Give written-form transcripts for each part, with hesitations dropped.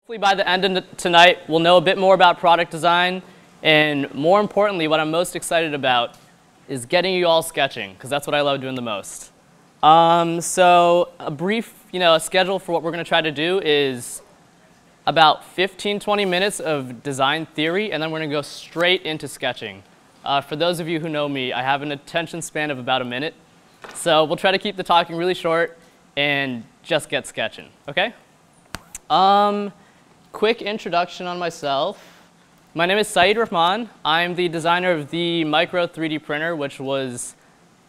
Hopefully by the end of tonight, we'll know a bit more about product design, and more importantly, what I'm most excited about is getting you all sketching, because that's what I love doing the most. So a brief, a schedule for what we're going to try to do is about 15-20 minutes of design theory, and then we're going to go straight into sketching. For those of you who know me, I have an attention span of about a minute, so we'll try to keep the talking really short and just get sketching, okay? Quick introduction on myself. My name is Saeed Rahman. I'm the designer of the Micro 3D printer, which was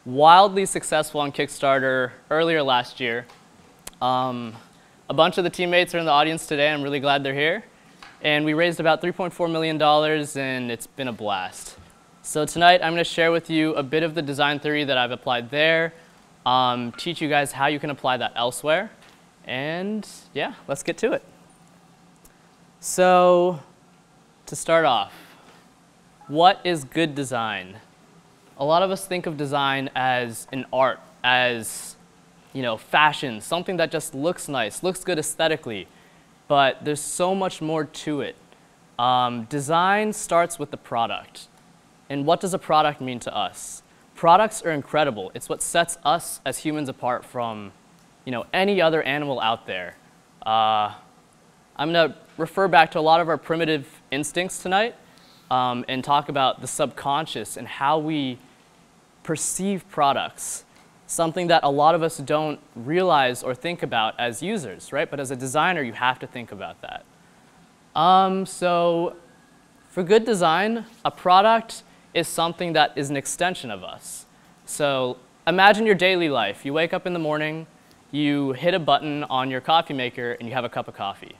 wildly successful on Kickstarter earlier last year. A bunch of the teammates are in the audience today. I'm really glad they're here. And we raised about $3.4 million, and it's been a blast. So tonight, I'm going to share with you a bit of the design theory that I've applied there, teach you guys how you can apply that elsewhere. And yeah, let's get to it. So to start off, what is good design? A lot of us think of design as an art, as fashion, something that just looks nice, looks good aesthetically, but there's so much more to it. Design starts with the product. And what does a product mean to us? Products are incredible. It's what sets us as humans apart from any other animal out there. I'm going to refer back to a lot of our primitive instincts tonight and talk about the subconscious and how we perceive products, something that a lot of us don't realize or think about as users, right? But as a designer, you have to think about that. So for good design, a product is something that is an extension of us. So imagine your daily life. You wake up in the morning, you hit a button on your coffee maker, and you have a cup of coffee.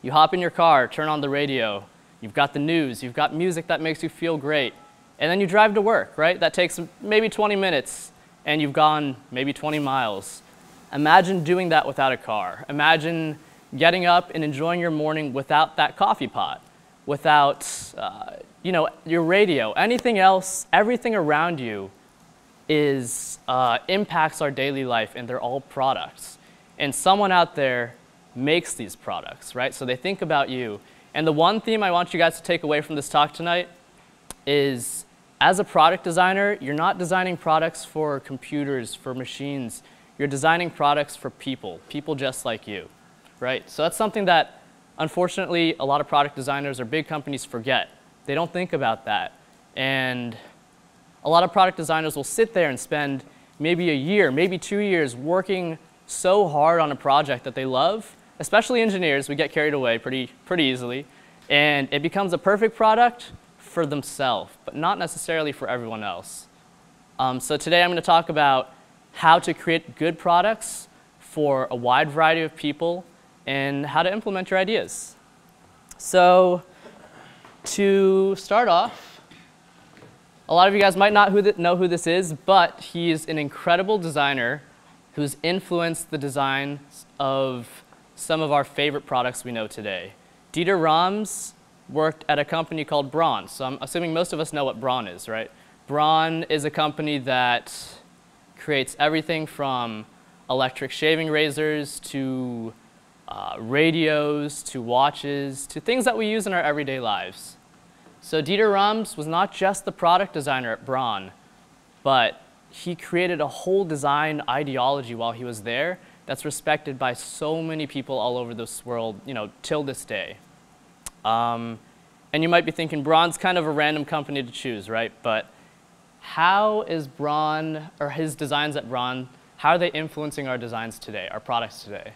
You hop in your car, turn on the radio, you've got the news, you've got music that makes you feel great, and then you drive to work, right? That takes maybe 20 minutes, and you've gone maybe 20 miles. Imagine doing that without a car. Imagine getting up and enjoying your morning without that coffee pot, without your radio, anything else, everything around you impacts our daily life, and they're all products. And someone out there makes these products, right? So they think about you. And the one theme I want you guys to take away from this talk tonight is, as a product designer, you're not designing products for computers, for machines. You're designing products for people just like you, right? So that's something that, unfortunately, a lot of product designers or big companies forget. They don't think about that. And a lot of product designers will sit there and spend maybe a year, maybe 2 years working so hard on a project that they love. Especially engineers, we get carried away pretty easily. And it becomes a perfect product for themselves, but not necessarily for everyone else. So today I'm going to talk about how to create good products for a wide variety of people and how to implement your ideas. So to start off, a lot of you guys might not know who this is, but he's an incredible designer who's influenced the designs of some of our favorite products we know today. Dieter Rams worked at a company called Braun. So I'm assuming most of us know what Braun is, right? Braun is a company that creates everything from electric shaving razors to radios to watches to things that we use in our everyday lives. So Dieter Rams was not just the product designer at Braun, but he created a whole design ideology while he was there that's respected by so many people all over this world, till this day. And you might be thinking, Braun's kind of a random company to choose, right? But how is Braun, or his designs at Braun, how are they influencing our designs today, our products today?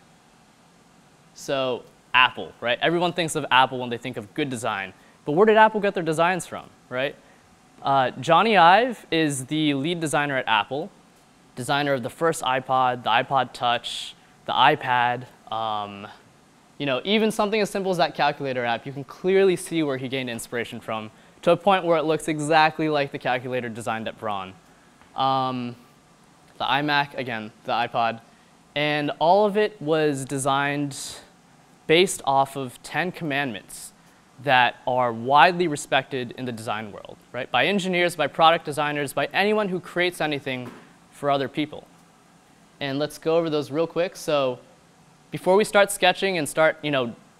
So Apple, right? Everyone thinks of Apple when they think of good design. But where did Apple get their designs from, right? Johnny Ive is the lead designer at Apple, designer of the first iPod, the iPod Touch, the iPad, even something as simple as that calculator app. You can clearly see where he gained inspiration from, to a point where it looks exactly like the calculator designed at Braun. The iMac, again, the iPod, and all of it was designed based off of 10 commandments that are widely respected in the design world, right? By engineers, by product designers, by anyone who creates anything for other people. And let's go over those real quick. So before we start sketching and start,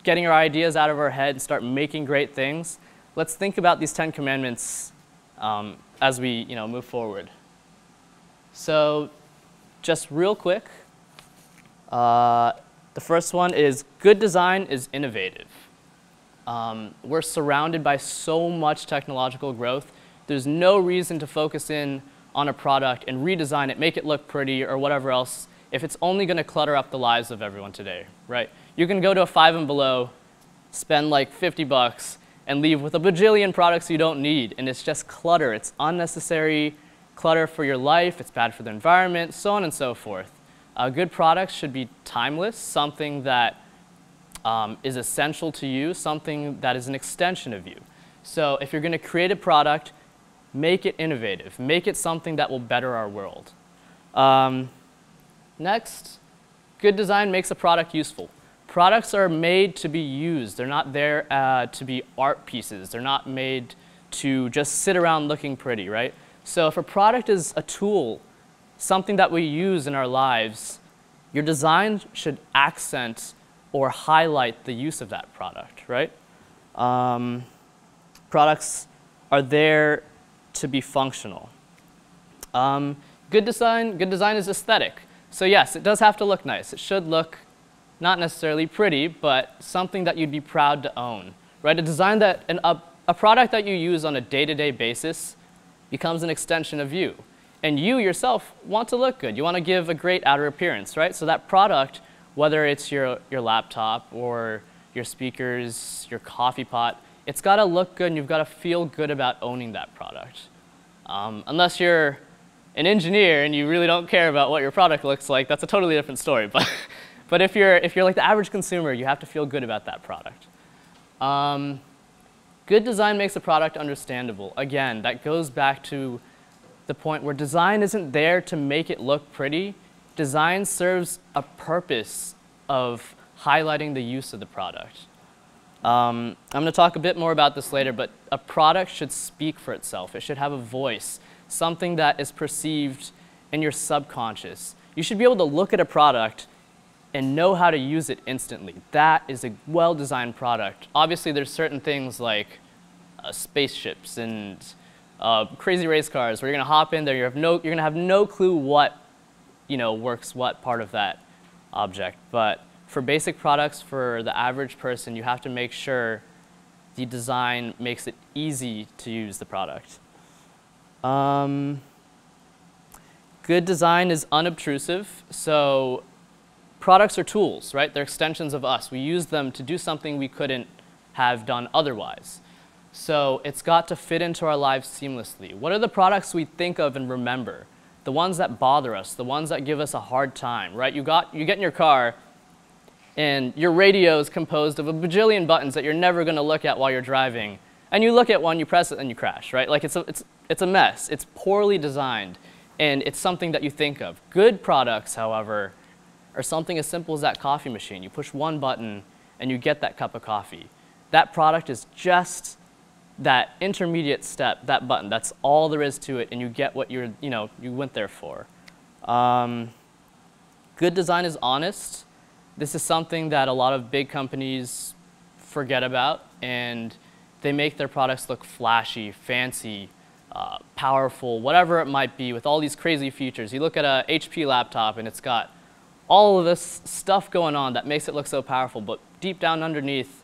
getting our ideas out of our head and start making great things, let's think about these 10 commandments as we move forward. So just real quick, the first one is good design is innovative. We're surrounded by so much technological growth. There's no reason to focus in on a product and redesign it, make it look pretty or whatever else, if it's only going to clutter up the lives of everyone today, right? You can go to a Five and Below, spend like 50 bucks, and leave with a bajillion products you don't need, and it's just clutter. It's unnecessary clutter for your life, it's bad for the environment, so on and so forth. Good products should be timeless, something that is essential to you, something that is an extension of you. So if you're going to create a product, make it innovative. Make it something that will better our world. Next, good design makes a product useful. Products are made to be used. They're not there to be art pieces. They're not made to just sit around looking pretty, right? So if a product is a tool, something that we use in our lives, your design should accent or highlight the use of that product, right? Products are there to be functional. Good design is aesthetic. So yes, it does have to look nice. It should look not necessarily pretty, but something that you'd be proud to own, right? A design that, a product that you use on a day-to-day basis becomes an extension of you. And you yourself want to look good. You want to give a great outer appearance, right? So that product, whether it's your laptop or your speakers, your coffee pot, it's got to look good and you've got to feel good about owning that product. Unless you're an engineer and you really don't care about what your product looks like, that's a totally different story. But if you're like the average consumer, you have to feel good about that product. Good design makes a product understandable. Again, that goes back to the point where design isn't there to make it look pretty. Design serves a purpose of highlighting the use of the product. I'm going to talk a bit more about this later, but a product should speak for itself. It should have a voice, something that is perceived in your subconscious. You should be able to look at a product and know how to use it instantly. That is a well-designed product. Obviously, there's certain things like spaceships and crazy race cars where you're going to hop in there, you're going to have no clue what works what part of that object. But for basic products, for the average person, you have to make sure the design makes it easy to use the product. Good design is unobtrusive. So products are tools, right? They're extensions of us. We use them to do something we couldn't have done otherwise. So it's got to fit into our lives seamlessly. What are the products we think of and remember? The ones that bother us, the ones that give us a hard time, right? You get in your car, and your radio is composed of a bajillion buttons that you're never going to look at while you're driving. And you look at one, you press it, and you crash, right? Like it's a mess. It's poorly designed, and it's something that you think of. Good products, however, are something as simple as that coffee machine. You push one button, and you get that cup of coffee. That product is just that intermediate step, that button. That's all there is to it, and you get what you went there for. Good design is honest. This is something that a lot of big companies forget about, and they make their products look flashy, fancy, powerful, whatever it might be, with all these crazy features. You look at a HP laptop, and it's got all of this stuff going on that makes it look so powerful, but deep down underneath,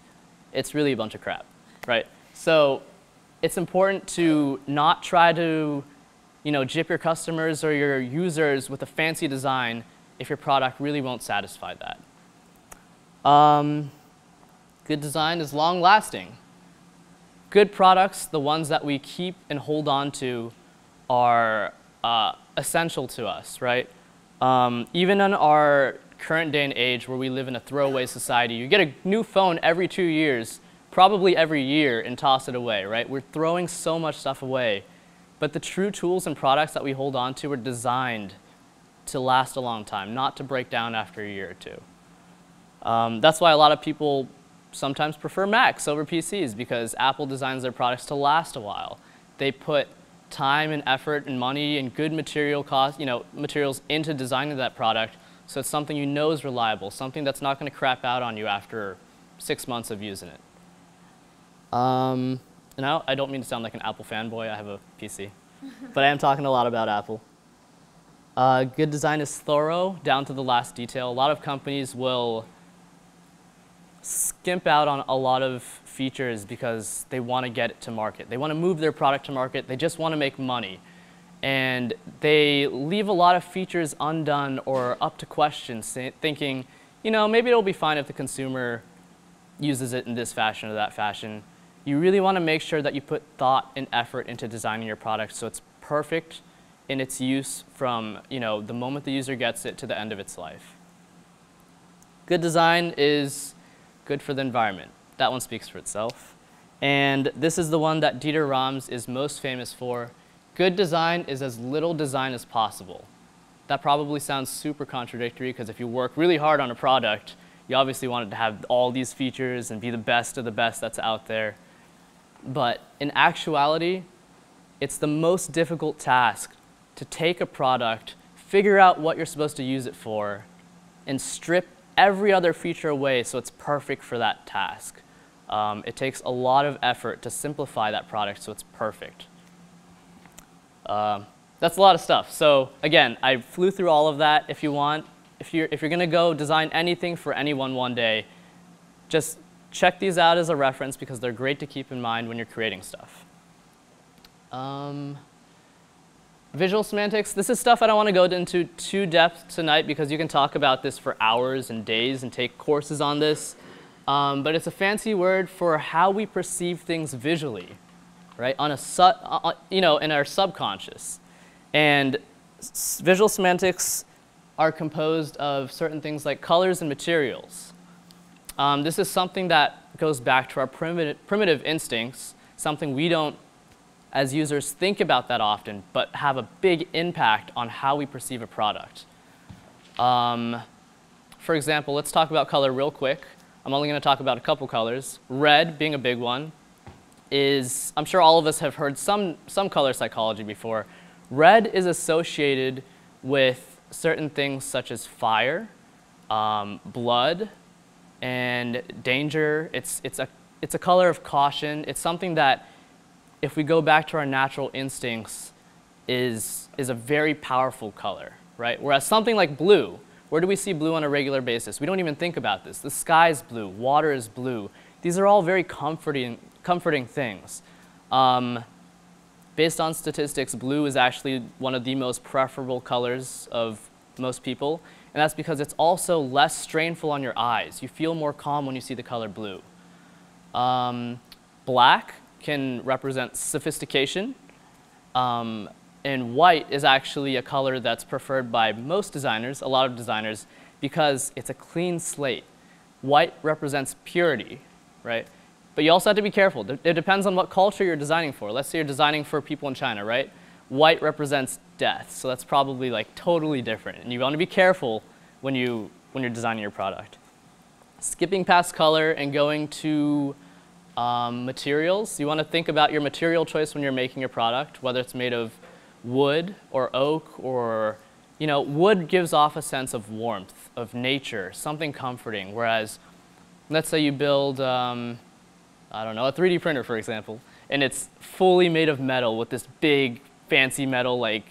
it's really a bunch of crap, right? So it's important to not try to gyp your customers or your users with a fancy design if your product really won't satisfy that. Good design is long-lasting. Good products, the ones that we keep and hold on to, are essential to us, right? Even in our current day and age where we live in a throwaway society, you get a new phone every 2 years, probably every year, and toss it away, right? We're throwing so much stuff away. But the true tools and products that we hold on to are designed to last a long time, not to break down after a year or two. That's why a lot of people sometimes prefer Macs over PCs, because Apple designs their products to last a while. They put time and effort and money and good materials into designing that product, so it's something you know is reliable, something that's not going to crap out on you after 6 months of using it. Now, I don't mean to sound like an Apple fanboy. I have a PC. But I am talking a lot about Apple. Good design is thorough, down to the last detail. A lot of companies will skimp out on a lot of features because they want to get it to market. They want to move their product to market. They just want to make money. And they leave a lot of features undone or up to question, thinking, you know, maybe it'll be fine if the consumer uses it in this fashion or that fashion. You really want to make sure that you put thought and effort into designing your product so it's perfect in its use from, you know, the moment the user gets it to the end of its life. Good design is good for the environment. That one speaks for itself. And this is the one that Dieter Rams is most famous for. Good design is as little design as possible. That probably sounds super contradictory because if you work really hard on a product, you obviously want it to have all these features and be the best of the best that's out there. But in actuality, it's the most difficult task to take a product, figure out what you're supposed to use it for, and strip every other feature away so it's perfect for that task. It takes a lot of effort to simplify that product so it's perfect. That's a lot of stuff. So again, I flew through all of that. If you want, if you're going to go design anything for anyone one day, just check these out as a reference because they're great to keep in mind when you're creating stuff. Visual semantics, this is stuff I don't want to go into too depth tonight because you can talk about this for hours and days and take courses on this. But it's a fancy word for how we perceive things visually, right? You know, in our subconscious. And visual semantics are composed of certain things like colors and materials. This is something that goes back to our primitive instincts, something we don't, as users, think about that often, but have a big impact on how we perceive a product. For example, let's talk about color real quick. I'm only going to talk about a couple colors. Red, being a big one, is, I'm sure all of us have heard some color psychology before. Red is associated with certain things such as fire, blood, and danger. It's a color of caution. It's something that, if we go back to our natural instincts, is a very powerful color, right? Whereas something like blue, where do we see blue on a regular basis? We don't even think about this. The sky is blue, water is blue. These are all very comforting things. Based on statistics, blue is actually one of the most preferable colors of most people, and that's because it's also less strainful on your eyes. You feel more calm when you see the color blue. Black can represent sophistication, and white is actually a color that's preferred by most designers, a lot of designers, because it's a clean slate. White represents purity, right? But you also have to be careful. It depends on what culture you're designing for. Let's say you're designing for people in China, right? White represents death, so that's probably like totally different. And you want to be careful when you're designing your product. Skipping past color and going to materials. You want to think about your material choice when you're making your product, whether it's made of wood or oak or, you know, wood gives off a sense of warmth, of nature, something comforting. Whereas, let's say you build, I don't know, a 3D printer, for example, and it's fully made of metal with this big, fancy metal like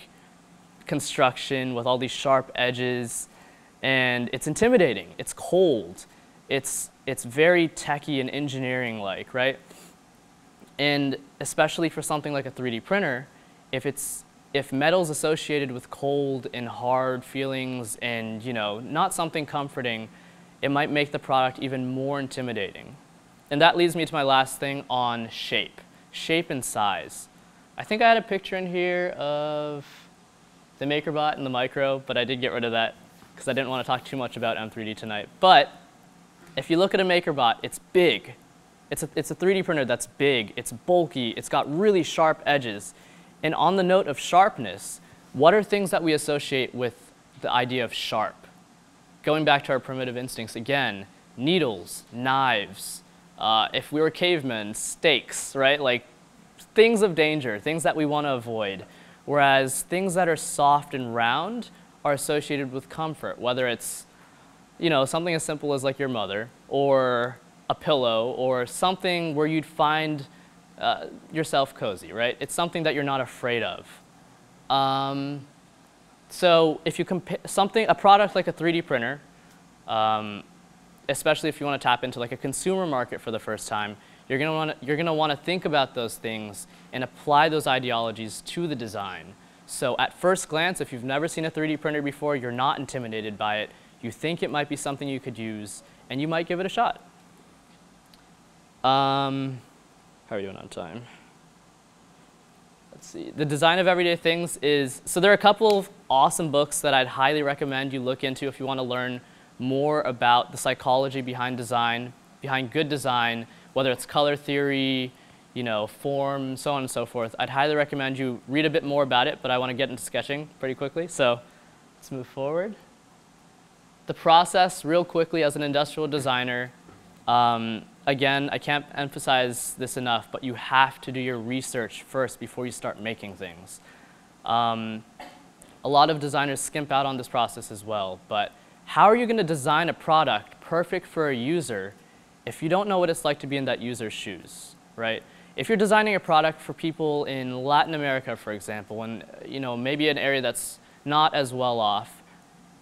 construction with all these sharp edges, and it's intimidating. It's cold. It's very techy and engineering-like, right? And especially for something like a 3D printer, if metal's associated with cold and hard feelings and, you know, not something comforting, it might make the product even more intimidating. And that leads me to my last thing on shape and size. I think I had a picture in here of the MakerBot and the Micro, but I did get rid of that because I didn't want to talk too much about M3D tonight. But if you look at a MakerBot, it's big. It's a 3D printer that's big, it's bulky, it's got really sharp edges. And on the note of sharpness, what are things that we associate with the idea of sharp? Going back to our primitive instincts again, needles, knives, if we were cavemen, stakes, right? Like things of danger, things that we want to avoid. Whereas things that are soft and round are associated with comfort, whether it's, you know, something as simple as like your mother, or a pillow or something where you'd find yourself cozy, right? It's something that you're not afraid of. So if you compare a product like a 3D printer, especially if you want to tap into like a consumer market for the first time, you're going to want to think about those things and apply those ideologies to the design. So at first glance, if you've never seen a 3D printer before, you're not intimidated by it. You think it might be something you could use, and you might give it a shot. How are we doing on time? Let's see. The Design of Everyday Things is, so there are a couple of awesome books that I'd highly recommend you look into if you want to learn more about the psychology behind design, behind good design, whether it's color theory, you know, form, so on and so forth. I'd highly recommend you read a bit more about it, but I want to get into sketching pretty quickly, so let's move forward. The process, real quickly, as an industrial designer, again, I can't emphasize this enough, but you have to do your research first before you start making things. A lot of designers skimp out on this process as well, but how are you going to design a product perfect for a user if you don't know what it's like to be in that user's shoes, right? If you're designing a product for people in Latin America, for example, and you know, maybe an area that's not as well off,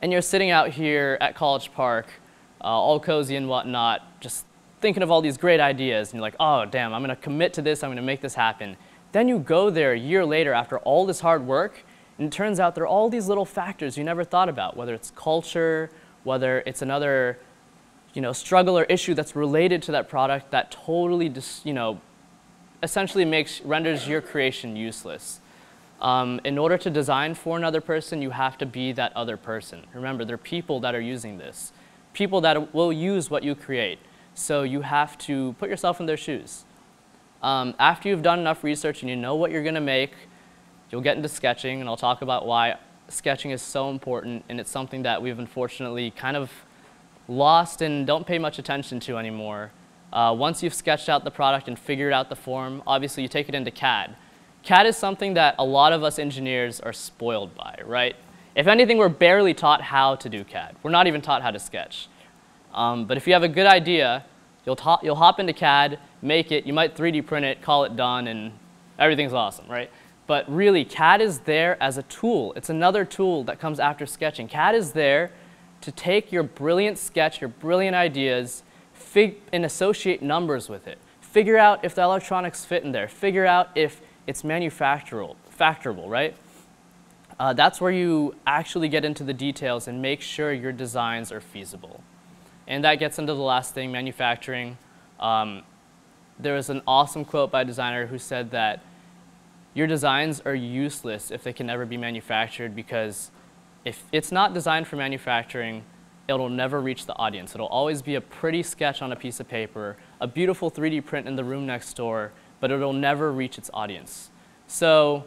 and you're sitting out here at College Park, all cozy and whatnot, just thinking of all these great ideas, and you're like, oh, damn, I'm going to commit to this, I'm going to make this happen. Then you go there a year later after all this hard work, and it turns out there are all these little factors you never thought about, whether it's culture, whether it's another struggle or issue that's related to that product that totally essentially renders your creation useless. In order to design for another person, you have to be that other person. Remember, there are people that are using this, people that will use what you create. So you have to put yourself in their shoes. After you've done enough research and you know what you're going to make, you'll get into sketching, and I'll talk about why sketching is so important, and it's something that we've unfortunately kind of lost and don't pay much attention to anymore. Once you've sketched out the product and figured out the form, obviously you take it into CAD. CAD is something that a lot of us engineers are spoiled by, right? If anything, we're barely taught how to do CAD. We're not even taught how to sketch. But if you have a good idea, you'll hop into CAD, make it, you might 3D print it, call it done, and everything's awesome, right? But really, CAD is there as a tool. It's another tool that comes after sketching. CAD is there to take your brilliant sketch, your brilliant ideas, and associate numbers with it. Figure out if the electronics fit in there. Figure out if it's factorable, right? That's where you actually get into the details and make sure your designs are feasible. And that gets into the last thing, manufacturing. There was an awesome quote by a designer who said that your designs are useless if they can never be manufactured, because if it's not designed for manufacturing, it'll never reach the audience. It'll always be a pretty sketch on a piece of paper, a beautiful 3D print in the room next door, but it'll never reach its audience. So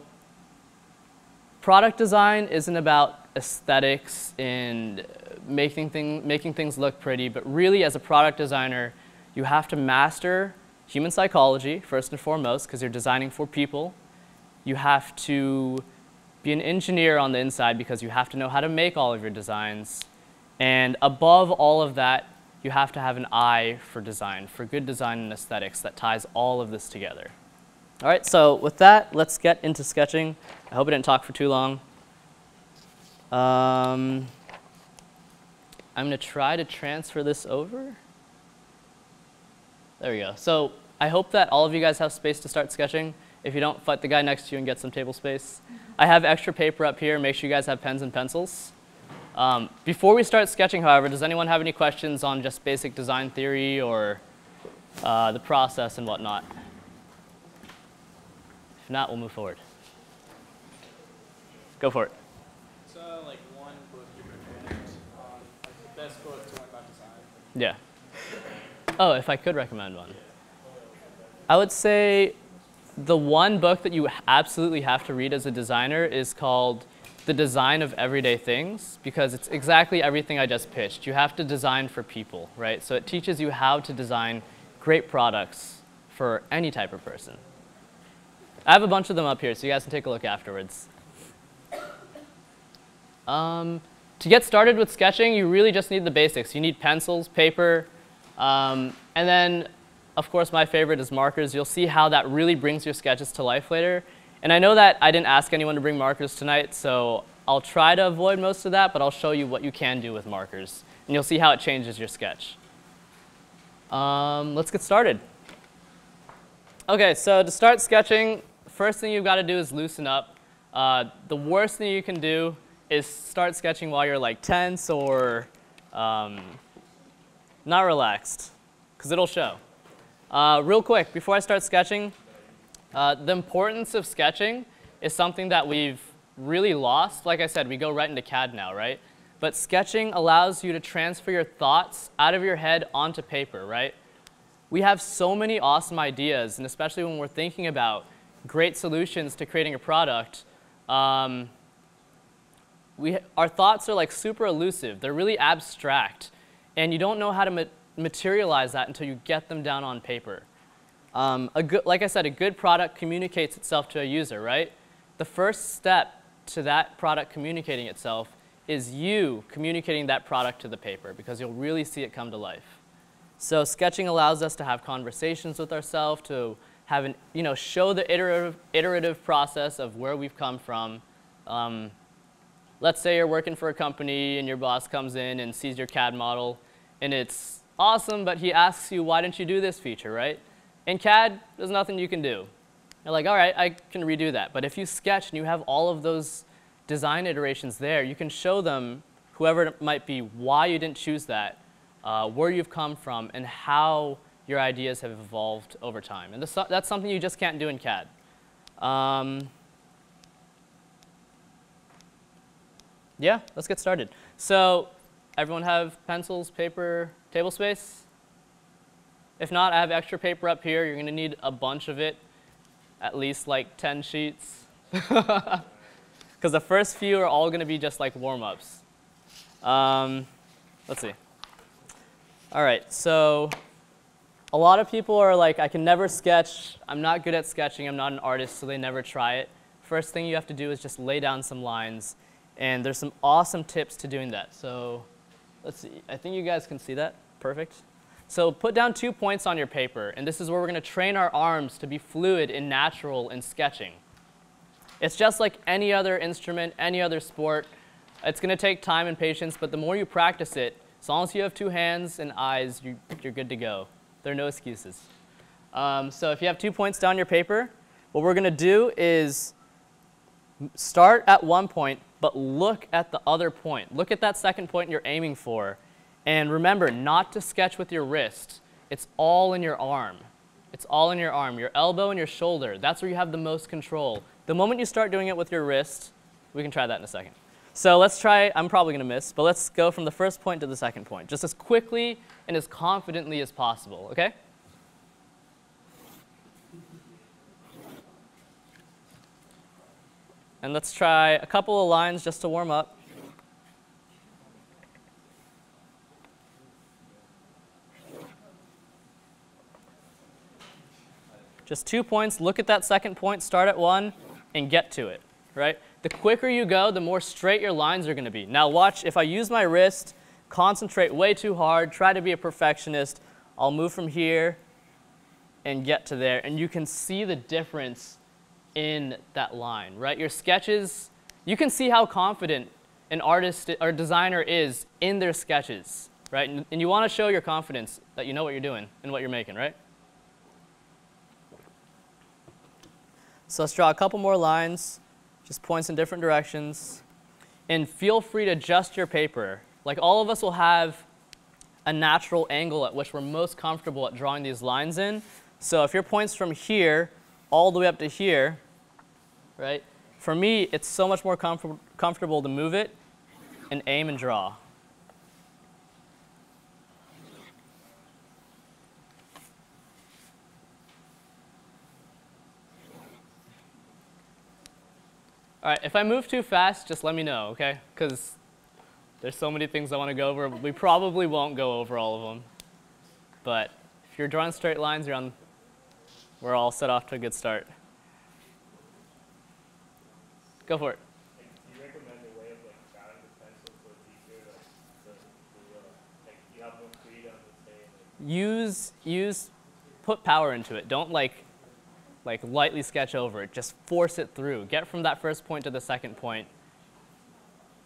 product design isn't about aesthetics and making things look pretty, but really as a product designer, you have to master human psychology first and foremost, because you're designing for people. You have to be an engineer on the inside because you have to know how to make all of your designs. And above all of that, you have to have an eye for design, for good design and aesthetics that ties all of this together. All right, so with that, let's get into sketching. I hope I didn't talk for too long. I'm going to try to transfer this over. There we go. So I hope that all of you guys have space to start sketching. If you don't, fight the guy next to you and get some table space. I have extra paper up here. Make sure you guys have pens and pencils. Before we start sketching, however, does anyone have any questions on just basic design theory or the process and whatnot? If not, we'll move forward. Go for it. So, like one book you recommend on like the best book to learn about design? Yeah. Oh, if I could recommend one. I would say the one book that you absolutely have to read as a designer is called The Design of Everyday Things, because it's exactly everything I just pitched. You have to design for people, right? So it teaches you how to design great products for any type of person. I have a bunch of them up here, so you guys can take a look afterwards. To get started with sketching, you really just need the basics. You need pencils, paper, And then, of course, my favorite is markers. You'll see how that really brings your sketches to life later. And I know that I didn't ask anyone to bring markers tonight, so I'll try to avoid most of that, but I'll show you what you can do with markers. And you'll see how it changes your sketch. Let's get started. OK, so to start sketching, first thing you've got to do is loosen up. The worst thing you can do is start sketching while you're like tense or not relaxed, because it'll show. Real quick, before I start sketching, the importance of sketching is something that we've really lost. Like I said, we go right into CAD now, right? But sketching allows you to transfer your thoughts out of your head onto paper, right? We have so many awesome ideas, and especially when we're thinking about great solutions to creating a product, our thoughts are like super elusive. They're really abstract, and you don't know how to materialize that until you get them down on paper. Like I said, a good product communicates itself to a user, right? The first step to that product communicating itself is you communicating that product to the paper, because you'll really see it come to life. So sketching allows us to have conversations with ourselves, to have show the iterative process of where we've come from. Let's say you're working for a company and your boss comes in and sees your CAD model, and it's awesome, but he asks you, why didn't you do this feature, right? In CAD, there's nothing you can do. You're like, all right, I can redo that. But if you sketch and you have all of those design iterations there, you can show them, whoever it might be, why you didn't choose that, where you've come from, and how your ideas have evolved over time. And that's something you just can't do in CAD. Yeah, let's get started. So everyone have pencils, paper, table space? If not, I have extra paper up here. You're going to need a bunch of it, at least like 10 sheets. Because the first few are all going to be just like warm-ups. Let's see. All right, so a lot of people are like, I can never sketch. I'm not good at sketching. I'm not an artist, so they never try it. First thing you have to do is just lay down some lines. And there's some awesome tips to doing that. So let's see. I think you guys can see that. Perfect. So put down 2 points on your paper. And this is where we're going to train our arms to be fluid and natural in sketching. It's just like any other instrument, any other sport. It's going to take time and patience, but the more you practice it, as long as you have 2 hands and eyes, you're good to go. There are no excuses. So if you have 2 points down your paper, what we're going to do is start at one point, but look at the other point. Look at that second point you're aiming for. And remember not to sketch with your wrist. It's all in your arm. It's all in your arm, your elbow and your shoulder. That's where you have the most control. The moment you start doing it with your wrist, we can try that in a second. So let's try, I'm probably going to miss, but let's go from the first point to the second point, just as quickly and as confidently as possible, OK? And let's try a couple of lines just to warm up. Just 2 points. Look at that second point, start at one, and get to it, right? The quicker you go, the more straight your lines are going to be. Now watch, if I use my wrist, concentrate way too hard, try to be a perfectionist, I'll move from here and get to there. And you can see the difference in that line, right? Your sketches, you can see how confident an artist or designer is in their sketches, right? And you want to show your confidence that you know what you're doing and what you're making, right? So let's draw a couple more lines, just points in different directions. And feel free to adjust your paper. Like all of us will have a natural angle at which we're most comfortable at drawing these lines in. So if your point's from here all the way up to here, right? For me, it's so much more comfortable to move it and aim and draw. All right, if I move too fast, just let me know, OK? Because there's so many things I want to go over. We probably won't go over all of them. But if you're drawing straight lines, we're all set off to a good start. Go for it. Do you recommend a way of drawing the pencil so it's easier, you have more freedom to say put power into it. Don't like lightly sketch over it. Just force it through. Get from that first point to the second point.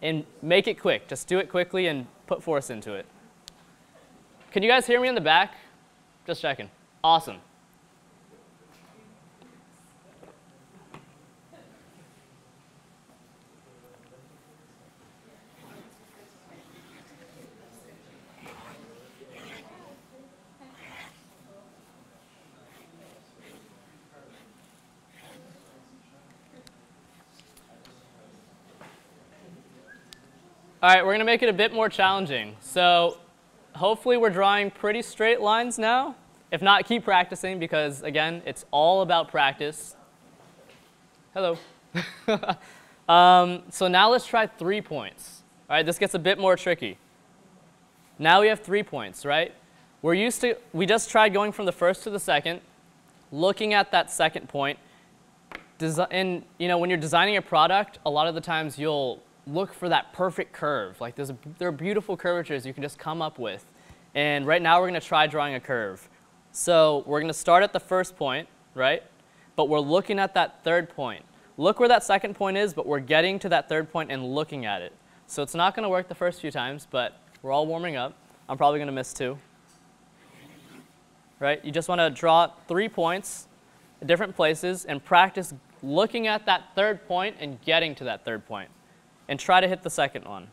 And make it quick. Just do it quickly and put force into it. Can you guys hear me in the back? Just checking. Awesome. All right, we're going to make it a bit more challenging. So hopefully we're drawing pretty straight lines now. If not, keep practicing because, again, it's all about practice. Hello. So now let's try 3 points. All right, this gets a bit more tricky. Now we have 3 points, right? We just tried going from the first to the second, looking at that second point. And when you're designing a product, a lot of the times you'll look for that perfect curve. Like there are beautiful curvatures you can just come up with. And right now we're going to try drawing a curve. So we're going to start at the first point, right? But we're looking at that third point. Look where that second point is, but we're getting to that third point and looking at it. So it's not going to work the first few times, but we're all warming up. I'm probably going to miss 2. Right? You just want to draw 3 points at different places and practice looking at that third point and getting to that third point. And try to hit the second one.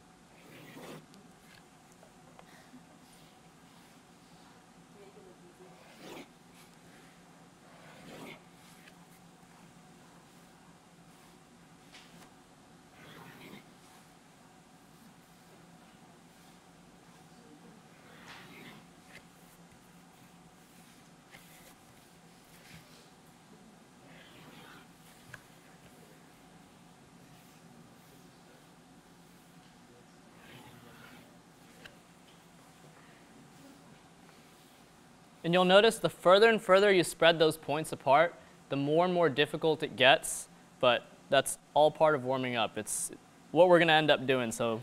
And you'll notice the further and further you spread those points apart, the more and more difficult it gets, but that's all part of warming up. It's what we're going to end up doing, so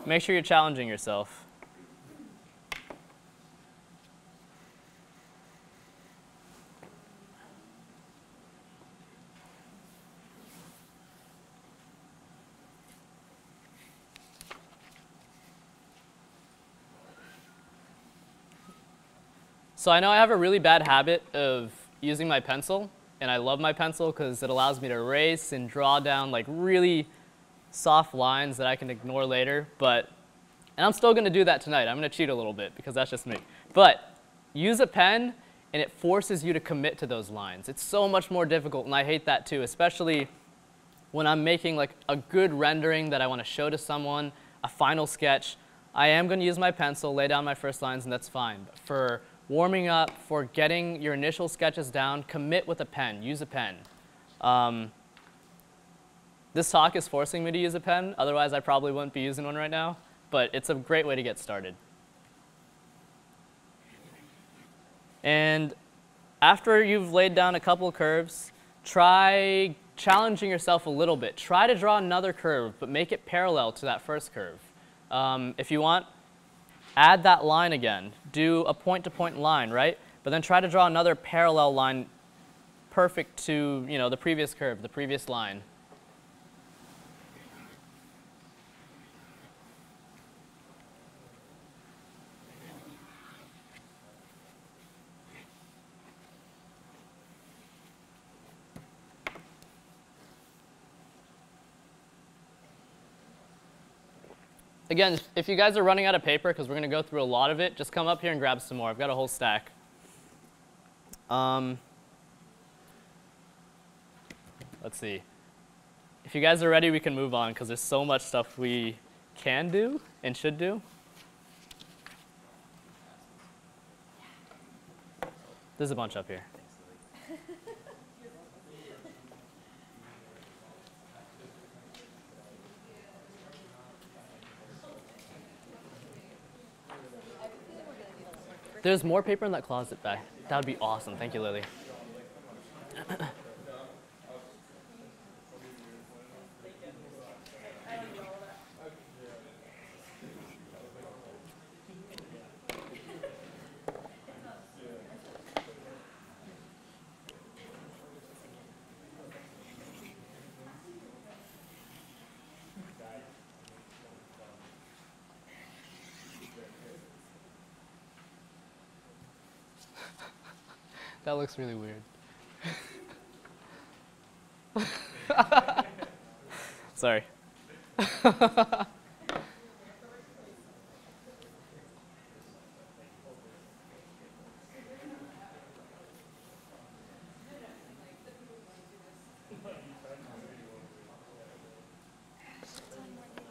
make sure you're challenging yourself. So I know I have a really bad habit of using my pencil, and I love my pencil because it allows me to erase and draw down like really soft lines that I can ignore later. And I'm still going to do that tonight. I'm going to cheat a little bit because that's just me. But use a pen, and it forces you to commit to those lines. It's so much more difficult, and I hate that too, especially when I'm making like a good rendering that I want to show to someone, a final sketch. I am going to use my pencil, lay down my first lines, and that's fine. But for warming up, for getting your initial sketches down, commit with a pen. Use a pen. This talk is forcing me to use a pen. Otherwise, I probably wouldn't be using one right now. But it's a great way to get started. And after you've laid down a couple of curves, try challenging yourself a little bit. Try to draw another curve, but make it parallel to that first curve. If you want, add that line again. Do a point-to-point line, right? But then try to draw another parallel line perfect to the previous curve, the previous line. Again, if you guys are running out of paper, because we're going to go through a lot of it, just come up here and grab some more. I've got a whole stack. Let's see. If you guys are ready, we can move on, because there's so much stuff we can do and should do. There's a bunch up here. There's more paper in that closet back. That would be awesome. Thank you, Lily. That looks really weird. Sorry.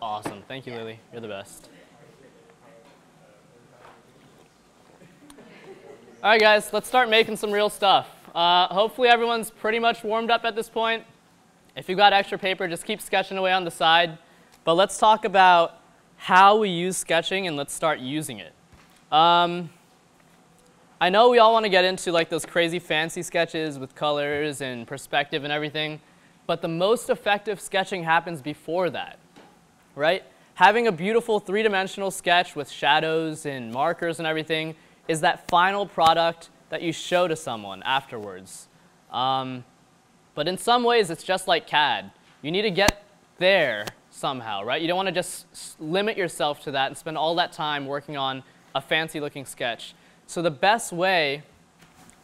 Awesome. Thank you, Lily. You're the best. All right, guys, let's start making some real stuff. Hopefully everyone's pretty much warmed up at this point. If you've got extra paper, just keep sketching away on the side. But let's talk about how we use sketching, and let's start using it. I know we all want to get into like those crazy fancy sketches with colors and perspective and everything, but the most effective sketching happens before that, right? Having a beautiful three-dimensional sketch with shadows and markers and everything is that final product that you show to someone afterwards. But in some ways, it's just like CAD. You need to get there somehow, right? You don't want to just limit yourself to that and spend all that time working on a fancy-looking sketch. So the best way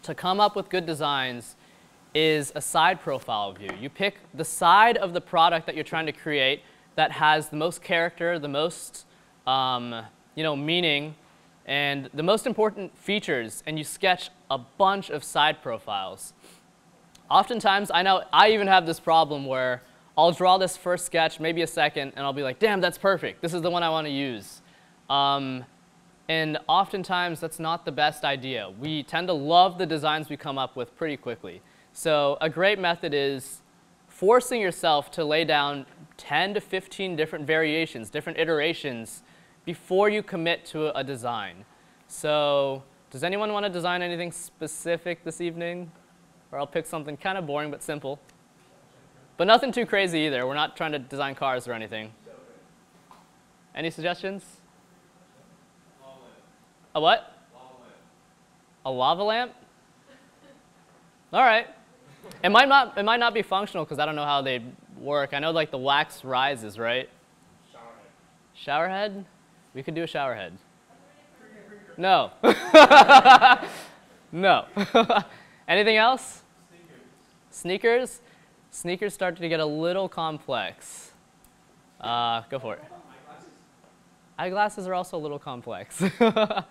to come up with good designs is a side profile view. You pick the side of the product that you're trying to create that has the most character, the most meaning, and the most important features, and you sketch a bunch of side profiles. Oftentimes, I know I even have this problem where I'll draw this first sketch, maybe a second, and I'll be like, damn, that's perfect. This is the one I want to use. And oftentimes, that's not the best idea. We tend to love the designs we come up with pretty quickly. So a great method is forcing yourself to lay down 10 to 15 different variations, different iterations, before you commit to a design. So does anyone want to design anything specific this evening? Or I'll pick something kind of boring but simple. But nothing too crazy either. We're not trying to design cars or anything. Any suggestions? A what? A lava lamp? All right. It might not be functional because I don't know how they work. I know like the wax rises, right? Shower head? We could do a shower head. No. No. Anything else? Sneakers? Sneakers start to get a little complex. Go for it. Eyeglasses are also a little complex. I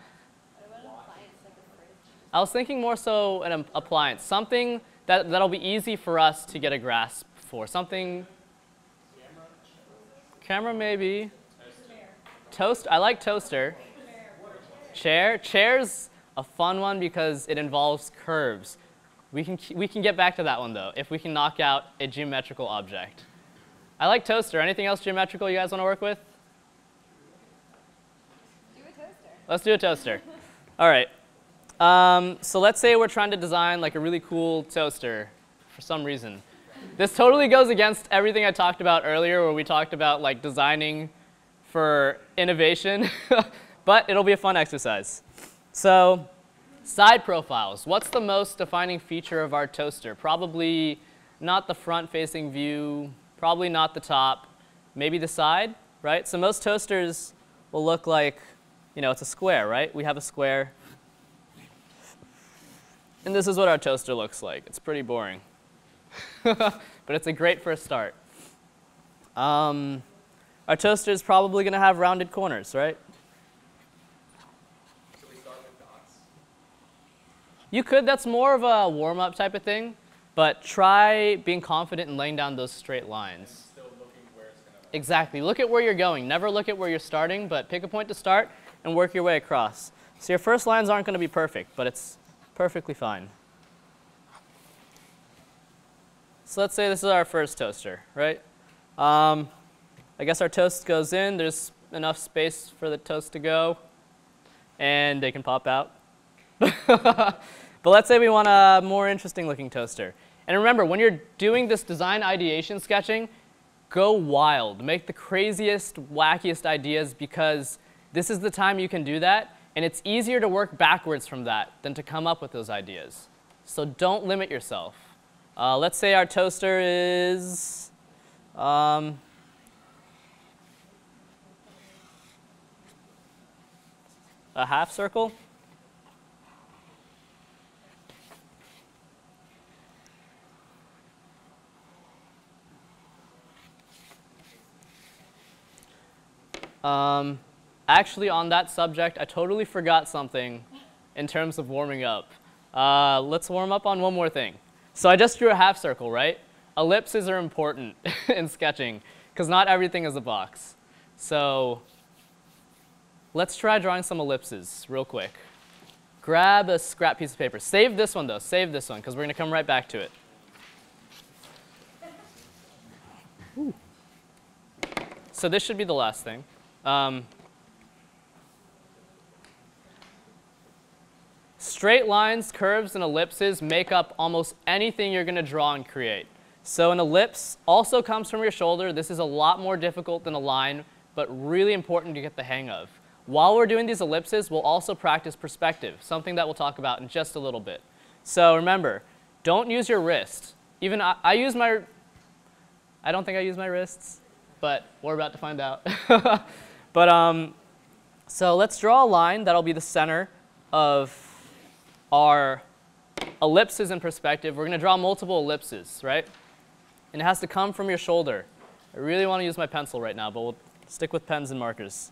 was thinking more so an appliance, something that'll be easy for us to get a grasp for. Something. Camera maybe. Toast. I like toaster. Chair. Chair's a fun one because it involves curves. We can get back to that one though if we can knock out a geometrical object. I like toaster. Anything else geometrical you guys want to work with? Do a toaster. Let's do a toaster. All right. So let's say we're trying to design like a really cool toaster for some reason. This totally goes against everything I talked about earlier where we talked about like designing for innovation, but it'll be a fun exercise. So side profiles. What's the most defining feature of our toaster? Probably not the front-facing view, probably not the top, maybe the side, right? So most toasters will look like, it's a square, right? We have a square. And this is what our toaster looks like. It's pretty boring. But it's a great first start. Our toaster is probably going to have rounded corners, right? Should we start with dots? You could. That's more of a warm-up type of thing. But try being confident in laying down those straight lines. Still looking where it's going to. Exactly. Look at where you're going. Never look at where you're starting, but pick a point to start and work your way across. So your first lines aren't going to be perfect, but it's perfectly fine. So let's say this is our first toaster, right? I guess our toast goes in. There's enough space for the toast to go, and they can pop out. But let's say we want a more interesting looking toaster. And remember, when you're doing this design ideation sketching, go wild. Make the craziest, wackiest ideas because this is the time you can do that. And it's easier to work backwards from that than to come up with those ideas. So don't limit yourself. Let's say our toaster is a half circle. Actually, on that subject, I totally forgot something in terms of warming up. Let's warm up on one more thing. So I just drew a half circle, right? Ellipses are important in sketching because not everything is a box. So let's try drawing some ellipses real quick. Grab a scrap piece of paper. Save this one, though. Save this one because we're going to come right back to it. Ooh. So this should be the last thing. Straight lines, curves, and ellipses make up almost anything you're going to draw and create. So an ellipse also comes from your shoulder. This is a lot more difficult than a line, but really important to get the hang of. While we're doing these ellipses, we'll also practice perspective, something that we'll talk about in just a little bit. So remember, don't use your wrist. Even I use my, I don't think I use my wrists, but we're about to find out. But so let's draw a line that'll be the center of our ellipses in perspective. We're going to draw multiple ellipses, right? And it has to come from your shoulder. I really want to use my pencil right now, but we'll stick with pens and markers.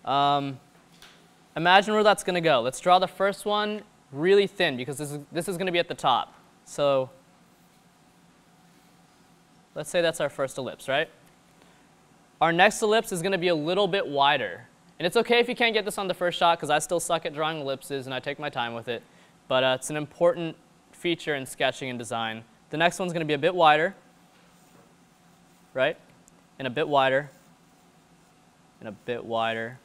Imagine where that's going to go. Let's draw the first one really thin because this is going to be at the top. So let's say that's our first ellipse, right? Our next ellipse is going to be a little bit wider. And it's okay if you can't get this on the first shot because I still suck at drawing ellipses and I take my time with it. But it's an important feature in sketching and design. The next one's going to be a bit wider, right? And a bit wider, and a bit wider.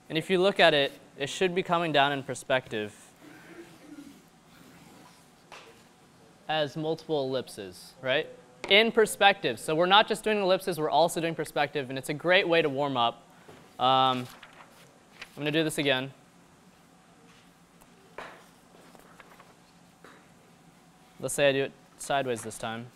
And if you look at it, it should be coming down in perspective as multiple ellipses, right? In perspective. So we're not just doing ellipses, we're also doing perspective, and it's a great way to warm up. I'm going to do this again. Let's say I do it sideways this time.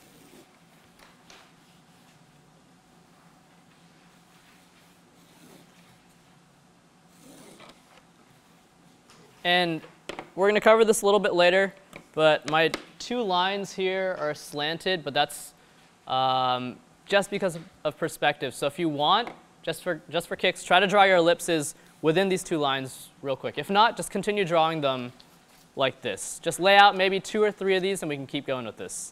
And we're going to cover this a little bit later, but my two lines here are slanted, but that's just because of perspective. So if you want, just for kicks, try to draw your ellipses within these two lines real quick. If not, just continue drawing them like this. Just lay out maybe 2 or 3 of these, and we can keep going with this.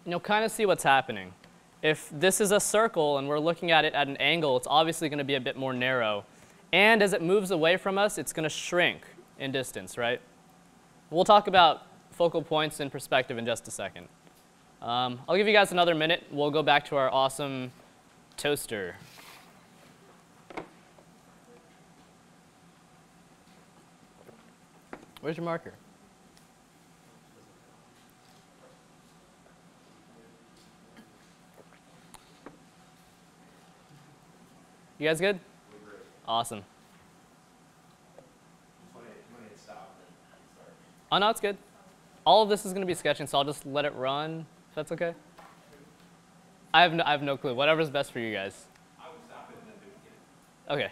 And you'll kind of see what's happening. If this is a circle and we're looking at it at an angle, it's obviously going to be a bit more narrow. And as it moves away from us, it's going to shrink in distance, right? We'll talk about focal points and perspective in just a second. I'll give you guys another minute. We'll go back to our awesome toaster. Where's your marker? You guys good? Awesome. Oh, no, it's good. All of this is going to be sketching, so I'll just let it run, if that's okay. I have no clue. Whatever's best for you guys. I would stop it and then do it again. Okay.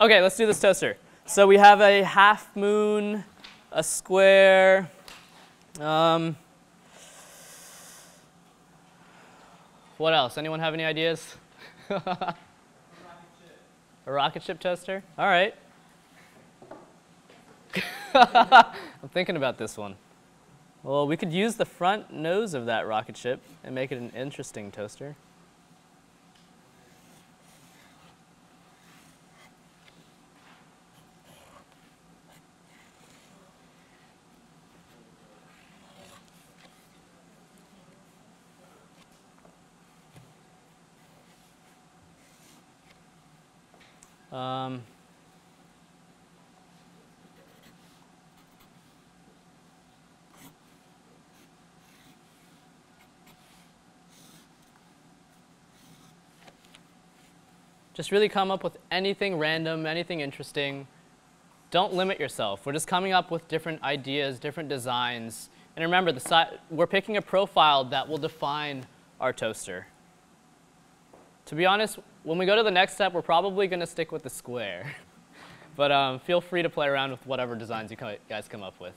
Okay, let's do this toaster. So we have a half moon, a square. What else? Anyone have any ideas? A rocket ship toaster? All right. I'm thinking about this one. Well, we could use the front nose of that rocket ship and make it an interesting toaster. Just really come up with anything random, anything interesting. Don't limit yourself. We're just coming up with different ideas, different designs. And remember, we're picking a profile that will define our toaster. To be honest, when we go to the next step, we're probably going to stick with the square. But feel free to play around with whatever designs you guys come up with.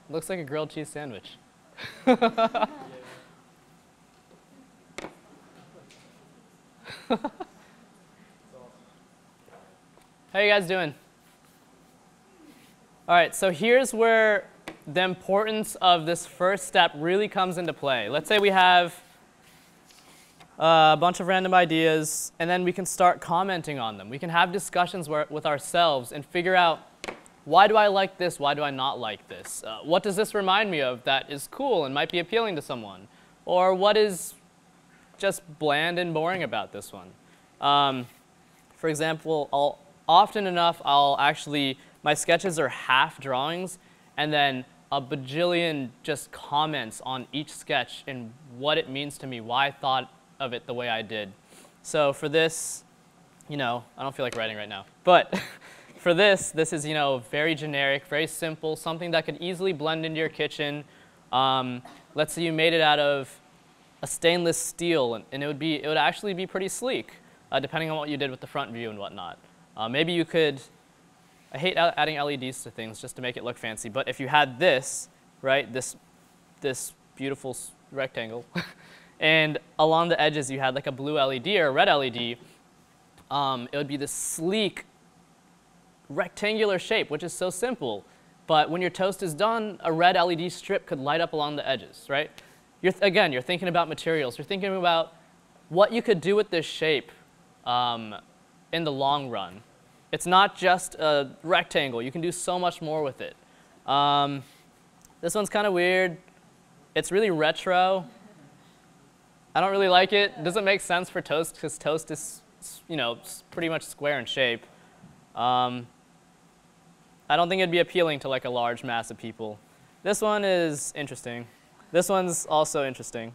Looks like a grilled cheese sandwich. How you guys doing? All right, so here's where the importance of this first step really comes into play. Let's say we have a bunch of random ideas, and then we can start commenting on them. We can have discussions with ourselves and figure out, why do I like this? Why do I not like this? What does this remind me of that is cool and might be appealing to someone? Or what is just bland and boring about this one? For example, often enough, my sketches are half drawings and then a bajillion just comments on each sketch and what it means to me, why I thought of it the way I did. So for this, I don't feel like writing right now, but for this is, very generic, very simple, something that could easily blend into your kitchen. Let's say you made it out of a stainless steel, and it would actually be pretty sleek, depending on what you did with the front view and whatnot. Maybe you could, I hate adding LEDs to things just to make it look fancy, but if you had this, right, this beautiful rectangle, and along the edges you had like a blue LED or a red LED, it would be this sleek, rectangular shape, which is so simple. But when your toast is done, a red LED strip could light up along the edges, right? Again, you're thinking about materials. You're thinking about what you could do with this shape in the long run. It's not just a rectangle. You can do so much more with it. This one's kind of weird. It's really retro. I don't really like it. It doesn't make sense for toast because toast is, pretty much square in shape. I don't think it'd be appealing to like a large mass of people. This one is interesting. This one's also interesting.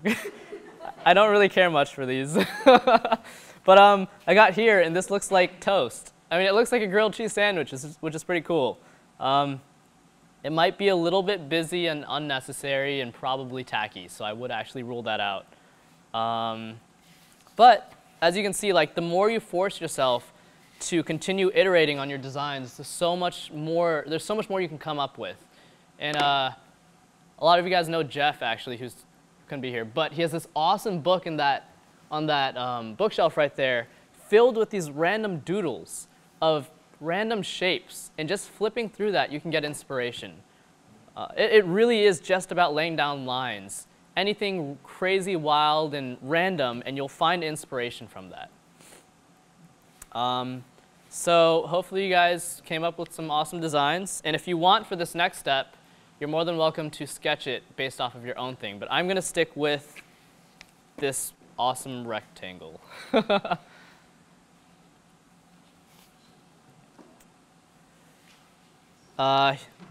I don't really care much for these. But I got here, and this looks like toast. I mean, it looks like a grilled cheese sandwich, which is pretty cool. It might be a little bit busy and unnecessary and probably tacky, so I would actually rule that out. But as you can see, like, the more you force yourself to continue iterating on your designs, there's so much more you can come up with. And a lot of you guys know Jeff, actually, who's couldn't be here, but he has this awesome book on that bookshelf right there, filled with these random doodles of random shapes, and just flipping through that, you can get inspiration. It really is just about laying down lines. Anything crazy, wild, and random, and you'll find inspiration from that. So hopefully you guys came up with some awesome designs, and if you want for this next step, you're more than welcome to sketch it based off of your own thing, but I'm going to stick with this awesome rectangle.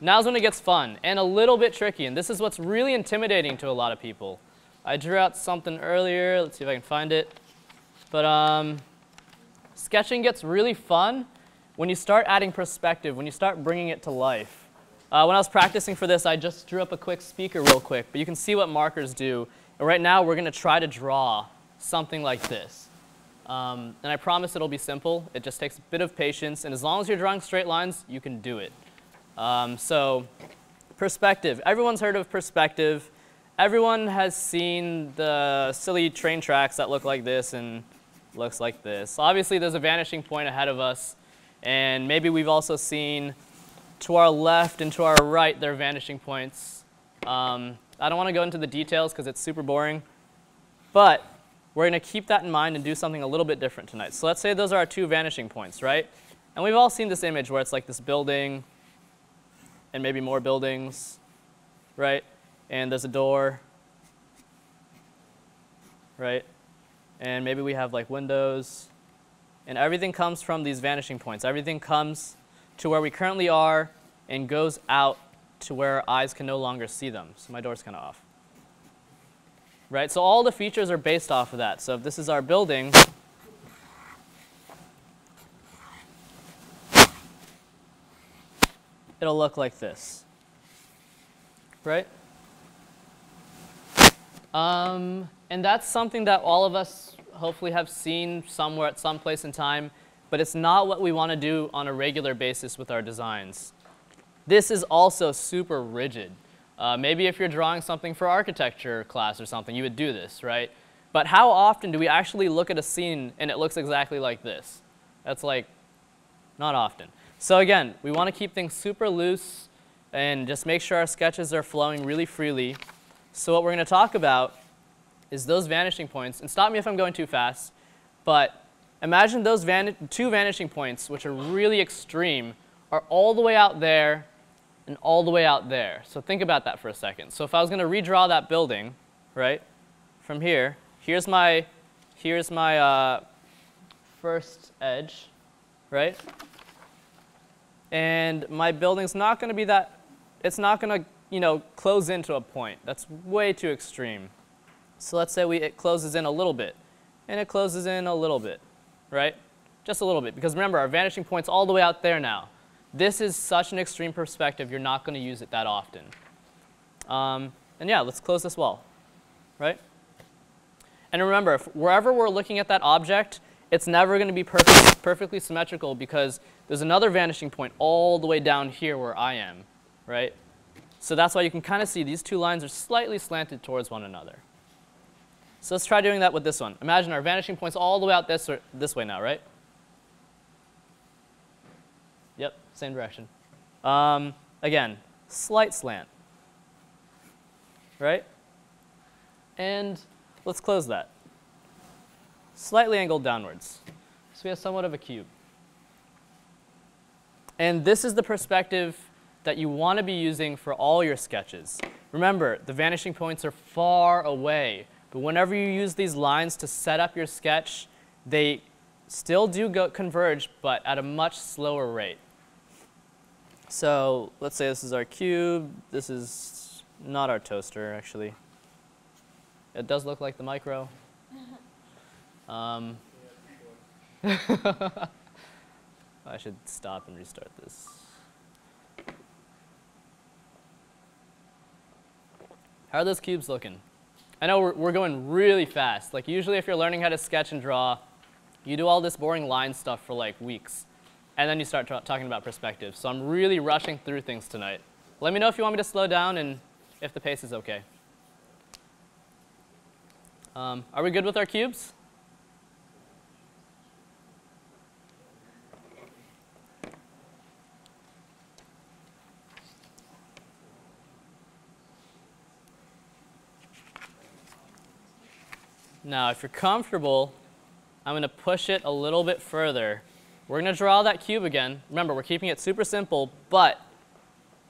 Now's when it gets fun and a little bit tricky, and this is what's really intimidating to a lot of people. I drew out something earlier. Let's see if I can find it. But sketching gets really fun when you start adding perspective, when you start bringing it to life. When I was practicing for this, I just drew up a quick speaker real quick, but you can see what markers do. And right now, we're going to try to draw something like this. And I promise it'll be simple. It just takes a bit of patience, and as long as you're drawing straight lines, you can do it. So perspective. Everyone's heard of perspective. Everyone has seen the silly train tracks that look like this and looks like this. Obviously, there's a vanishing point ahead of us, and maybe we've also seen to our left and to our right, there are vanishing points. I don't want to go into the details because it's super boring, but we're going to keep that in mind and do something a little bit different tonight. So let's say those are our two vanishing points, right? And we've all seen this image where it's like this building and maybe more buildings, right? And there's a door, right? And maybe we have like windows. And everything comes from these vanishing points. Everything comes to where we currently are and goes out to where our eyes can no longer see them. So my door's kind of off. Right? So all the features are based off of that. So if this is our building, it'll look like this. Right? And that's something that all of us hopefully have seen somewhere at some place in time, but it's not what we want to do on a regular basis with our designs. This is also super rigid. Maybe if you're drawing something for architecture class or something, you would do this, right? But how often do we actually look at a scene and it looks exactly like this? That's like, not often. So again, we want to keep things super loose and just make sure our sketches are flowing really freely. So what we're going to talk about is those vanishing points. And stop me if I'm going too fast, but imagine those two vanishing points, which are really extreme, are all the way out there and all the way out there. So think about that for a second. So if I was going to redraw that building, right, from here, here's my first edge, right? And my building's not going to be that, it's not going to, you know, close into a point. That's way too extreme. So let's say it closes in a little bit, and it closes in a little bit, right? Just a little bit, because remember, our vanishing point's all the way out there now. This is such an extreme perspective, you're not going to use it that often. And yeah, let's close this wall, right? And remember, wherever we're looking at that object, it's never going to be perfectly symmetrical because there's another vanishing point all the way down here where I am, right? So that's why you can kind of see these two lines are slightly slanted towards one another. So let's try doing that with this one. Imagine our vanishing point's all the way out this way now, right? Yep, same direction. Again, slight slant, right? And let's close that. Slightly angled downwards. So we have somewhat of a cube. And this is the perspective that you want to be using for all your sketches. Remember, the vanishing points are far away, but whenever you use these lines to set up your sketch, they still do converge, but at a much slower rate. So let's say this is our cube. This is not our toaster, actually. It does look like the I should stop and restart this. How are those cubes looking? I know we're going really fast. Like usually if you're learning how to sketch and draw, you do all this boring line stuff for like weeks. And then you start talking about perspective. So I'm really rushing through things tonight. Let me know if you want me to slow down and if the pace is okay. Are we good with our cubes? Now, if you're comfortable, I'm going to push it a little bit further. We're going to draw that cube again. Remember, we're keeping it super simple, but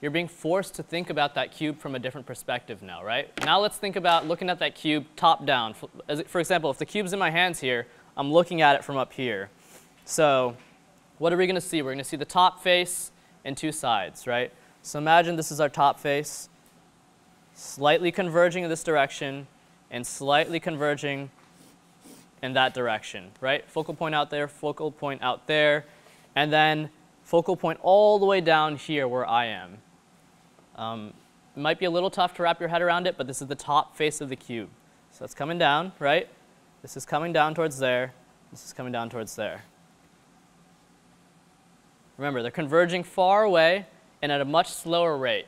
you're being forced to think about that cube from a different perspective now, right? Now let's think about looking at that cube top down. For example, if the cube's in my hands here, I'm looking at it from up here. So what are we going to see? We're going to see the top face and two sides, right? So imagine this is our top face, slightly converging in this direction, and slightly converging in that direction, right? Focal point out there, and then focal point all the way down here where I am. It might be a little tough to wrap your head around it, but this is the top face of the cube. So it's coming down, right? This is coming down towards there. This is coming down towards there. Remember, they're converging far away and at a much slower rate.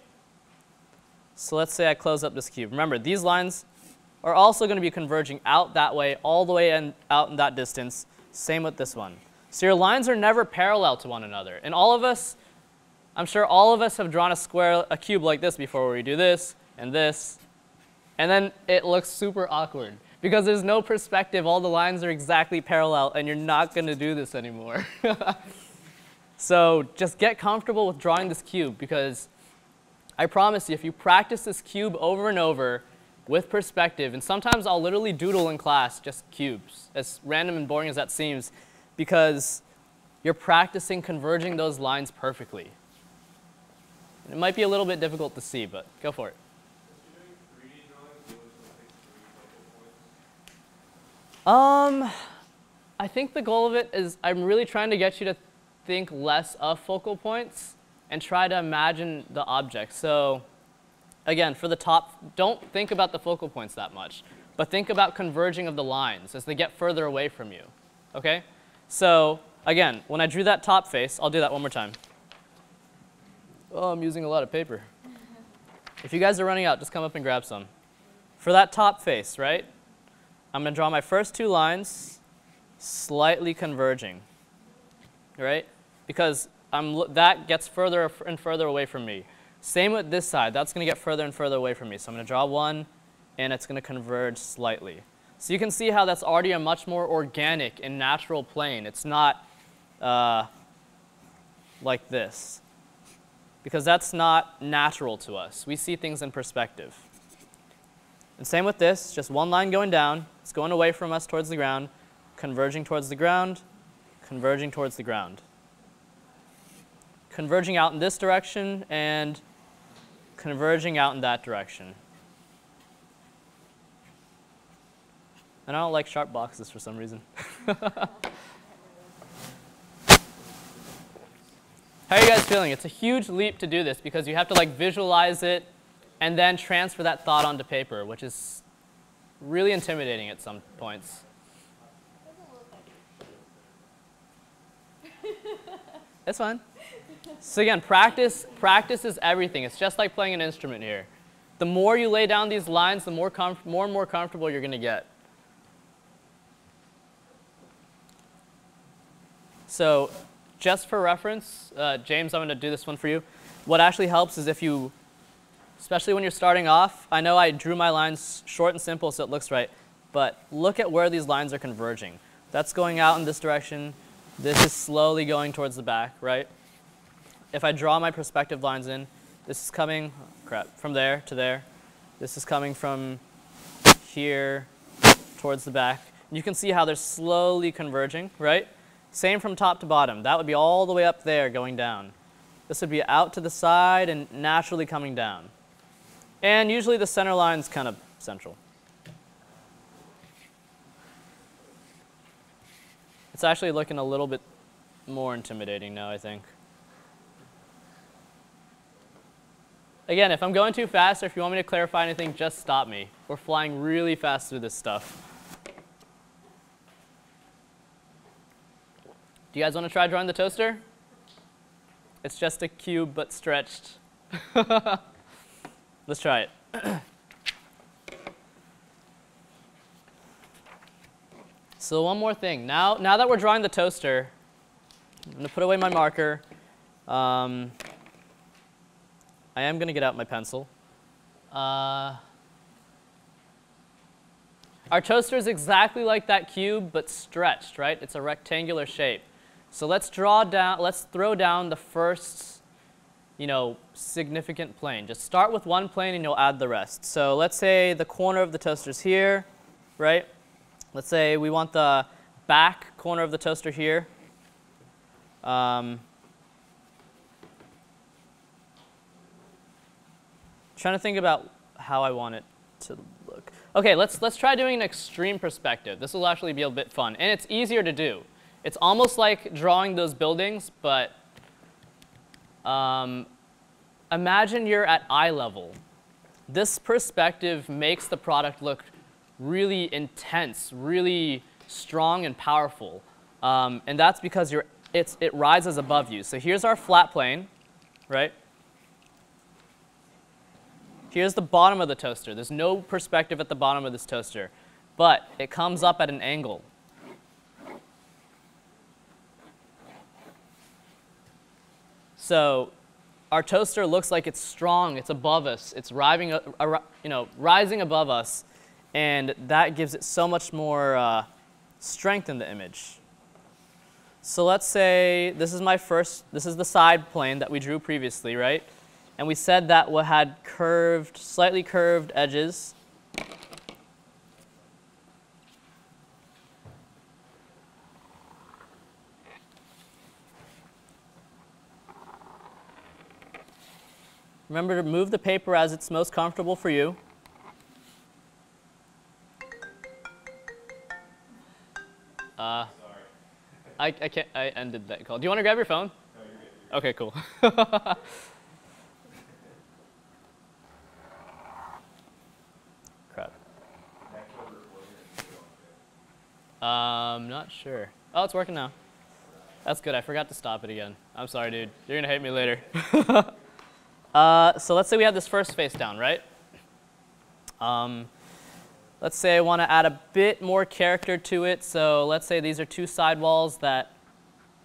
So let's say I close up this cube. Remember, these lines are also going to be converging out that way, all the way out in that distance. Same with this one. So your lines are never parallel to one another. And all of us, I'm sure all of us have drawn a cube like this before, where you do this, and then it looks super awkward. Because there's no perspective, all the lines are exactly parallel, and you're not going to do this anymore. So just get comfortable with drawing this cube, because I promise you, if you practice this cube over and over, with perspective, and sometimes I'll literally doodle in class just cubes, as random and boring as that seems, because you're practicing converging those lines perfectly. And it might be a little bit difficult to see, but go for it. I think the goal of it is I'm really trying to get you to think less of focal points and try to imagine the object. So again, for the top, don't think about the focal points that much, but think about converging of the lines as they get further away from you, okay? So again, when I drew that top face, I'll do that one more time. Oh, I'm using a lot of paper. If you guys are running out, just come up and grab some. For that top face, right, I'm going to draw my first two lines slightly converging, right? Because that gets further and further away from me. Same with this side. That's going to get further and further away from me. So I'm going to draw one, and it's going to converge slightly. So you can see how that's already a much more organic and natural plane. It's not like this, because that's not natural to us. We see things in perspective. And same with this, just one line going down. It's going away from us towards the ground, converging towards the ground, converging towards the ground. Converging out in this direction and converging out in that direction. And I don't like sharp boxes for some reason. How are you guys feeling? It's a huge leap to do this because you have to like visualize it and then transfer that thought onto paper, which is really intimidating at some points. It's fine. So again, practice is everything. It's just like playing an instrument here. The more you lay down these lines, the more and more comfortable you're going to get. So just for reference, James, I'm going to do this one for you. What actually helps is if you, especially when you're starting off, I know I drew my lines short and simple so it looks right, but look at where these lines are converging. That's going out in this direction. This is slowly going towards the back, right? If I draw my perspective lines in, this is coming, from there to there. This is coming from here towards the back. You can see how they're slowly converging, right? Same from top to bottom. That would be all the way up there going down. This would be out to the side and naturally coming down. And usually the center line's kind of central. It's actually looking a little bit more intimidating now, I think. Again, if I'm going too fast or if you want me to clarify anything, just stop me. We're flying really fast through this stuff. Do you guys want to try drawing the toaster? It's just a cube but stretched. Let's try it. So one more thing. Now that we're drawing the toaster, I'm going to put away my marker. I am going to get out my pencil. Our toaster is exactly like that cube, but stretched, right? It's a rectangular shape. So let's throw down the first, significant plane. Just start with one plane and you'll add the rest. So let's say the corner of the toaster's here, right? Let's say we want the back corner of the toaster here. Trying to think about how I want it to look. Okay, let's try doing an extreme perspective. This will actually be a bit fun, and it's easier to do. It's almost like drawing those buildings, but imagine you're at eye level. This perspective makes the product look really intense, really strong and powerful, and that's because it rises above you. So here's our flat plane, right? Here's the bottom of the toaster. There's no perspective at the bottom of this toaster, but it comes up at an angle. So our toaster looks like it's strong, it's above us, it's rising above us, and that gives it so much more strength in the image. So let's say this is the side plane that we drew previously, right? And we said that we had slightly curved edges. Remember to move the paper as it's most comfortable for you. Sorry. I ended that call. Do you want to grab your phone? No, you're good. Okay, cool. Crap. Not sure. Oh, it's working now. That's good. I forgot to stop it again. I'm sorry, dude. You're going to hate me later. So let's say we have this first face down, right? Let's say I want to add a bit more character to it. So let's say these are two sidewalls that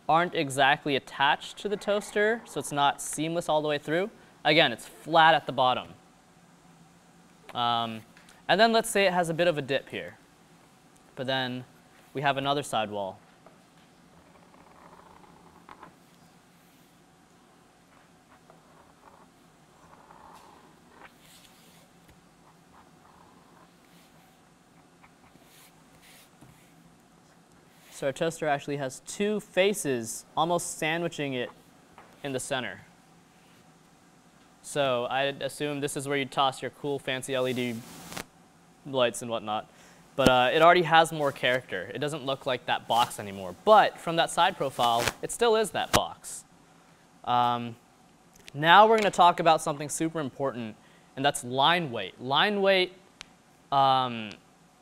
aren't exactly attached to the toaster, so it's not seamless all the way through. Again, it's flat at the bottom. And then let's say it has a bit of a dip here. But then we have another sidewall. So our toaster actually has two faces, almost sandwiching it in the center. So I'd assume this is where you toss your cool, fancy LED lights and whatnot. But it already has more character. It doesn't look like that box anymore. But from that side profile, it still is that box. Now we're going to talk about something super important, and that's line weight. Line weight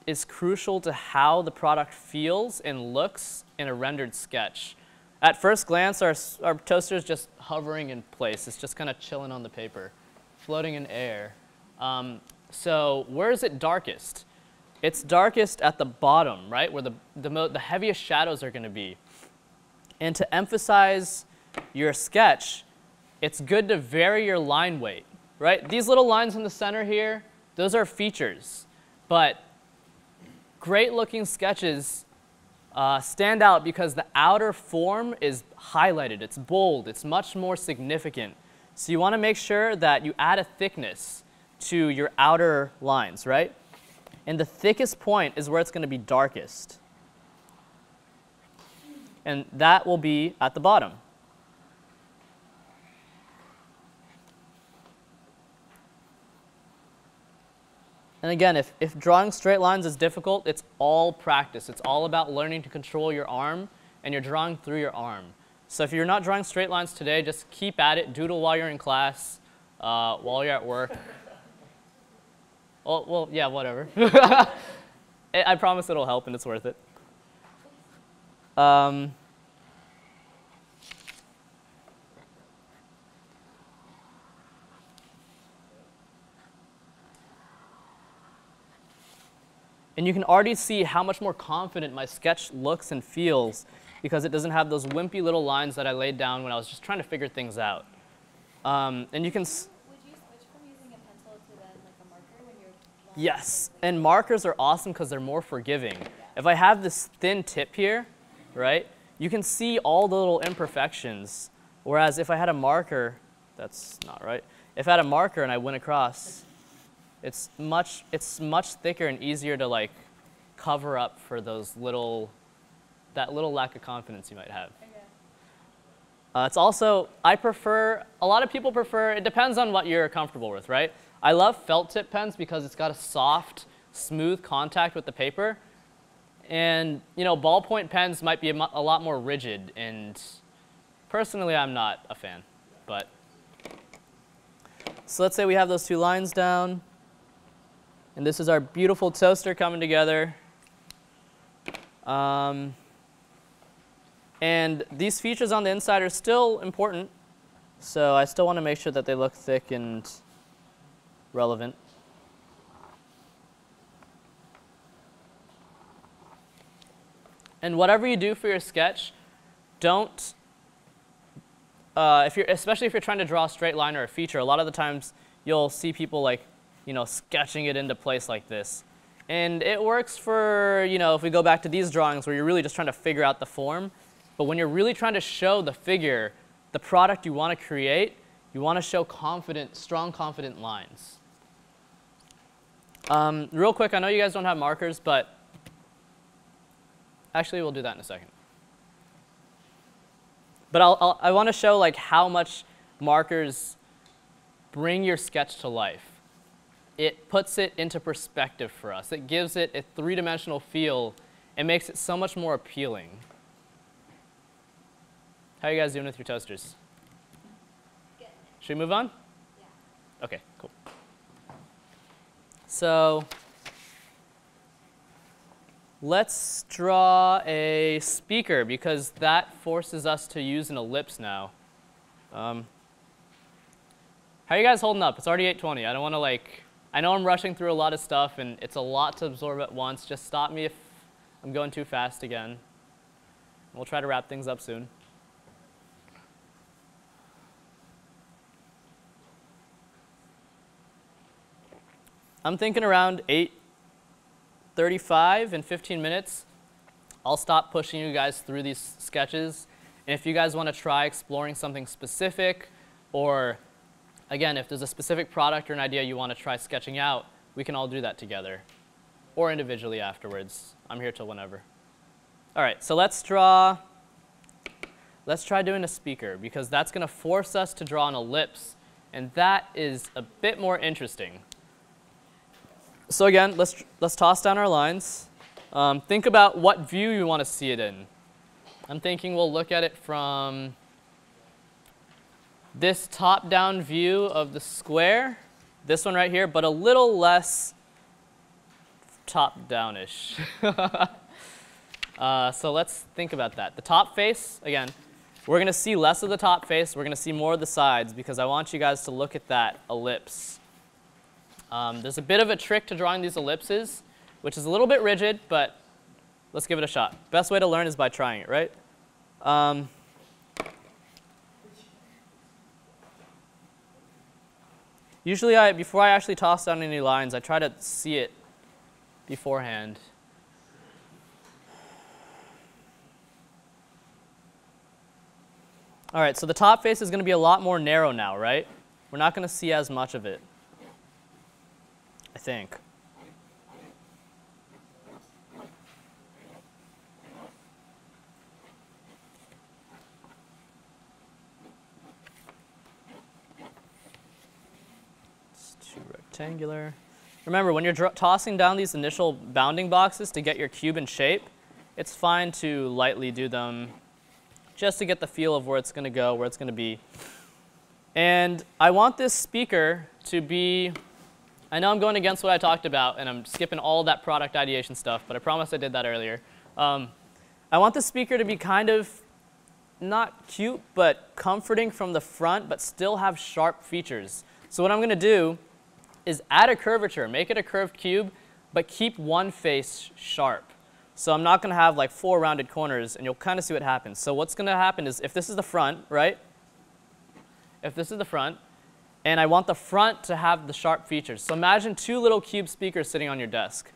is crucial to how the product feels and looks in a rendered sketch. At first glance, our toaster is just hovering in place. It's just kind of chilling on the paper, floating in air. So where is it darkest? It's darkest at the bottom, right, where the heaviest shadows are going to be. And to emphasize your sketch, it's good to vary your line weight, right? These little lines in the center here, those are features. But great looking sketches stand out because the outer form is highlighted. It's bold. It's much more significant. So you want to make sure that you add a thickness to your outer lines, right? And the thickest point is where it's going to be darkest. And that will be at the bottom. And again, if drawing straight lines is difficult, it's all practice. It's all about learning to control your arm, and you're drawing through your arm. So if you're not drawing straight lines today, just keep at it. Doodle while you're in class, while you're at work. Well, yeah, whatever. I promise it'll help and it's worth it. And you can already see how much more confident my sketch looks and feels because it doesn't have those wimpy little lines that I laid down when I was just trying to figure things out. And you can... Would you switch from using a pencil to then like a marker when you're drawing? Yes, and markers are awesome because they're more forgiving. If I have this thin tip here, right, you can see all the little imperfections. Whereas if I had a marker, that's not right. If I had a marker and I went across, it's much thicker and easier to like cover up for those that little lack of confidence you might have. Okay. It's also, a lot of people prefer, it depends on what you're comfortable with, right? I love felt tip pens because it's got a soft, smooth contact with the paper. And, you know, ballpoint pens might be a lot more rigid, and personally I'm not a fan, but. So let's say we have those two lines down, and this is our beautiful toaster coming together. And these features on the inside are still important, so I still want to make sure that they look thick and relevant. And whatever you do for your sketch, don't, especially if you're trying to draw a straight line or a feature, a lot of the times you'll see people like, you know, sketching it into place like this. And it works for, you know, if we go back to these drawings where you're really just trying to figure out the form. But when you're really trying to show the figure, the product you want to create, you want to show confident, strong, confident lines. Real quick, I know you guys don't have markers, but actually we'll do that in a second. But I want to show like how much markers bring your sketch to life. It puts it into perspective for us. It gives it a three-dimensional feel and makes it so much more appealing. How are you guys doing with your toasters? Good. Should we move on? Yeah. Okay, cool. So let's draw a speaker because that forces us to use an ellipse now. How are you guys holding up? It's already 8:20. I don't want to like, I know I'm rushing through a lot of stuff and it's a lot to absorb at once. Just stop me if I'm going too fast again. We'll try to wrap things up soon. I'm thinking around 8:35 in 15 minutes. I'll stop pushing you guys through these sketches. And if you guys want to try exploring something specific, or again, if there's a specific product or an idea you want to try sketching out, we can all do that together or individually afterwards. I'm here till whenever. All right, so let's try doing a speaker because that's going to force us to draw an ellipse, and that is a bit more interesting. So again, let's toss down our lines. Think about what view you want to see it in. I'm thinking we'll look at it from this top-down view of the square, this one right here, but a little less top-down-ish. So let's think about that. The top face, again, we're going to see less of the top face. We're going to see more of the sides because I want you guys to look at that ellipse. There's a bit of a trick to drawing these ellipses, which is a little bit rigid, but let's give it a shot. Best way to learn is by trying it, right? Usually, before I actually toss down any lines, I try to see it beforehand. All right, so the top face is going to be a lot more narrow now, right? We're not going to see as much of it, I think. It's too rectangular. Remember, when you're tossing down these initial bounding boxes to get your cube in shape, it's fine to lightly do them just to get the feel of where it's going to go, where it's going to be. And I want this speaker to be, I know I'm going against what I talked about, and I'm skipping all that product ideation stuff, but I promised I did that earlier. I want the speaker to be kind of not cute, but comforting from the front, but still have sharp features. So what I'm going to do is add a curvature, make it a curved cube, but keep one face sharp. So I'm not going to have like 4 rounded corners, and you'll kind of see what happens. So what's going to happen is if this is the front, right? If this is the front, and I want the front to have the sharp features. So imagine 2 little cube speakers sitting on your desk.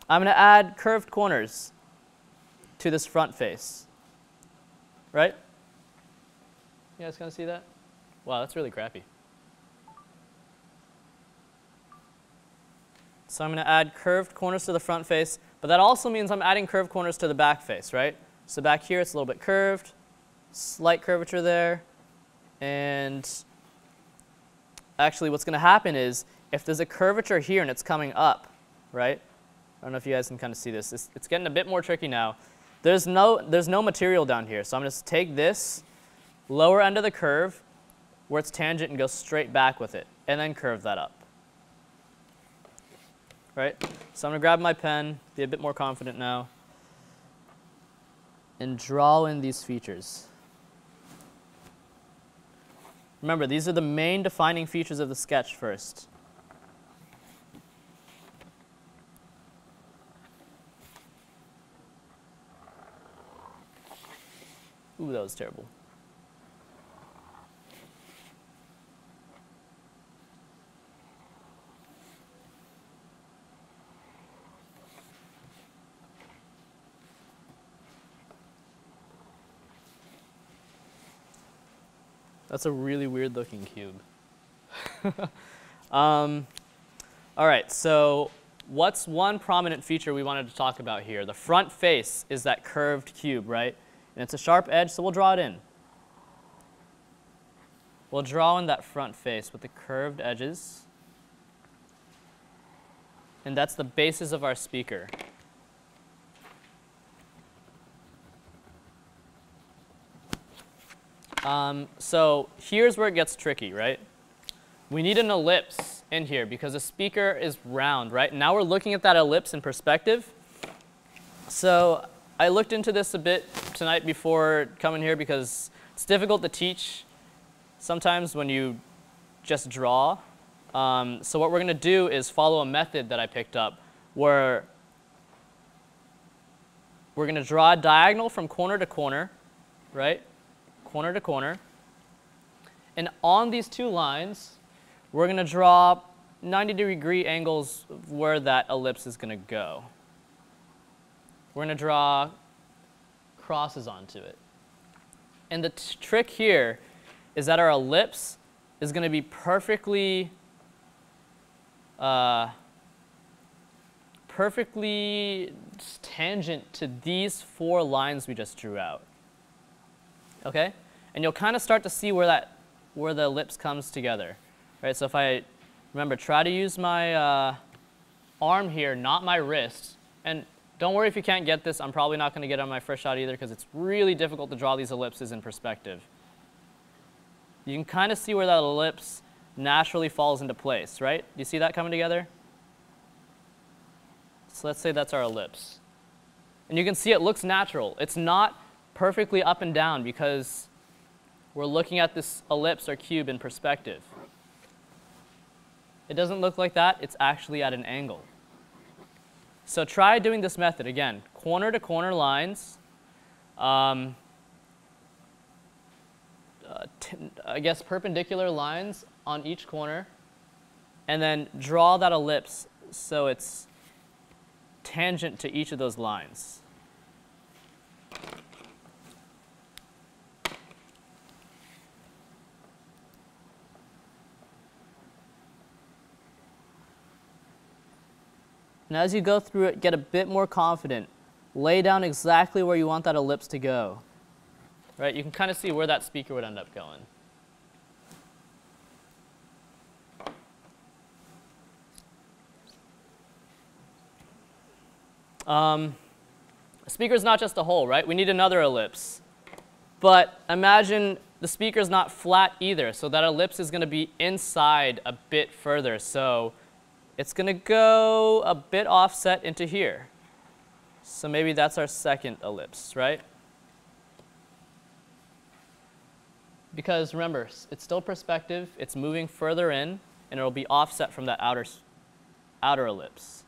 I'm going to add curved corners to this front face, right? You guys kind of see that? Wow, that's really crappy. So I'm going to add curved corners to the front face, but that also means I'm adding curved corners to the back face, right? So back here it's a little bit curved, slight curvature there, and actually what's going to happen is if there's a curvature here and it's coming up, right? I don't know if you guys can kind of see this. It's getting a bit more tricky now. There's no material down here, so I'm going to take this lower end of the curve where it's tangent and go straight back with it, and then curve that up. Right? So I'm going to grab my pen, be a bit more confident now, and draw in these features. Remember, these are the main defining features of the sketch first. Ooh, that was terrible. That's a really weird looking cube. All right, so what's one prominent feature we wanted to talk about here? The front face is that curved cube, right? And it's a sharp edge, so we'll draw it in. We'll draw in that front face with the curved edges. And that's the basis of our speaker. So here's where it gets tricky, right? We need an ellipse in here because the speaker is round, right? Now we're looking at that ellipse in perspective. So I looked into this a bit tonight before coming here because it's difficult to teach sometimes when you just draw. So what we're going to do is follow a method that I picked up where we're going to draw a diagonal from corner to corner, right? Corner to corner. And on these 2 lines, we're going to draw 90-degree angles where that ellipse is going to go. We're going to draw crosses onto it. And the trick here is that our ellipse is going to be perfectly tangent to these 4 lines we just drew out. Okay? And you'll kind of start to see where the ellipse comes together. Right? So if I, remember, try to use my arm here, not my wrist. And don't worry if you can't get this. I'm probably not going to get it on my first shot either because it's really difficult to draw these ellipses in perspective. You can kind of see where that ellipse naturally falls into place, right? Do you see that coming together? So let's say that's our ellipse. And you can see it looks natural. It's not perfectly up and down because we're looking at this ellipse or cube in perspective. It doesn't look like that. It's actually at an angle. So try doing this method again. Corner to corner lines. I guess perpendicular lines on each corner. And then draw that ellipse so it's tangent to each of those lines. And as you go through it, get a bit more confident. Lay down exactly where you want that ellipse to go. Right? You can kind of see where that speaker would end up going. A speaker is not just a hole, right? We need another ellipse. But imagine the speaker is not flat either, so that ellipse is going to be inside a bit further. So it's going to go a bit offset into here. So maybe that's our second ellipse, right? Because remember, it's still perspective, it's moving further in, and it'll be offset from that outer ellipse.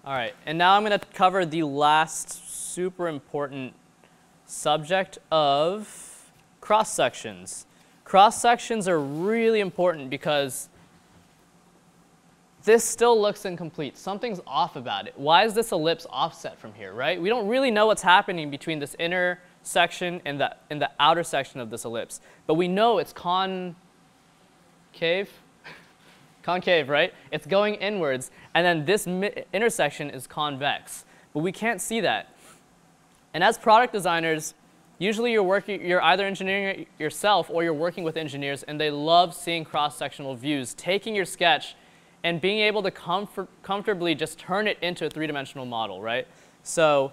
All right, and now I'm going to cover the last super important subject of cross-sections. Cross-sections are really important because this still looks incomplete. Something's off about it. Why is this ellipse offset from here, right? We don't really know what's happening between this inner section and the outer section of this ellipse. But we know it's concave. Concave, right? It's going inwards, and then this intersection is convex. But we can't see that. And as product designers, usually you're either engineering it yourself or you're working with engineers, and they love seeing cross-sectional views, taking your sketch and being able to comfortably just turn it into a three-dimensional model, right? So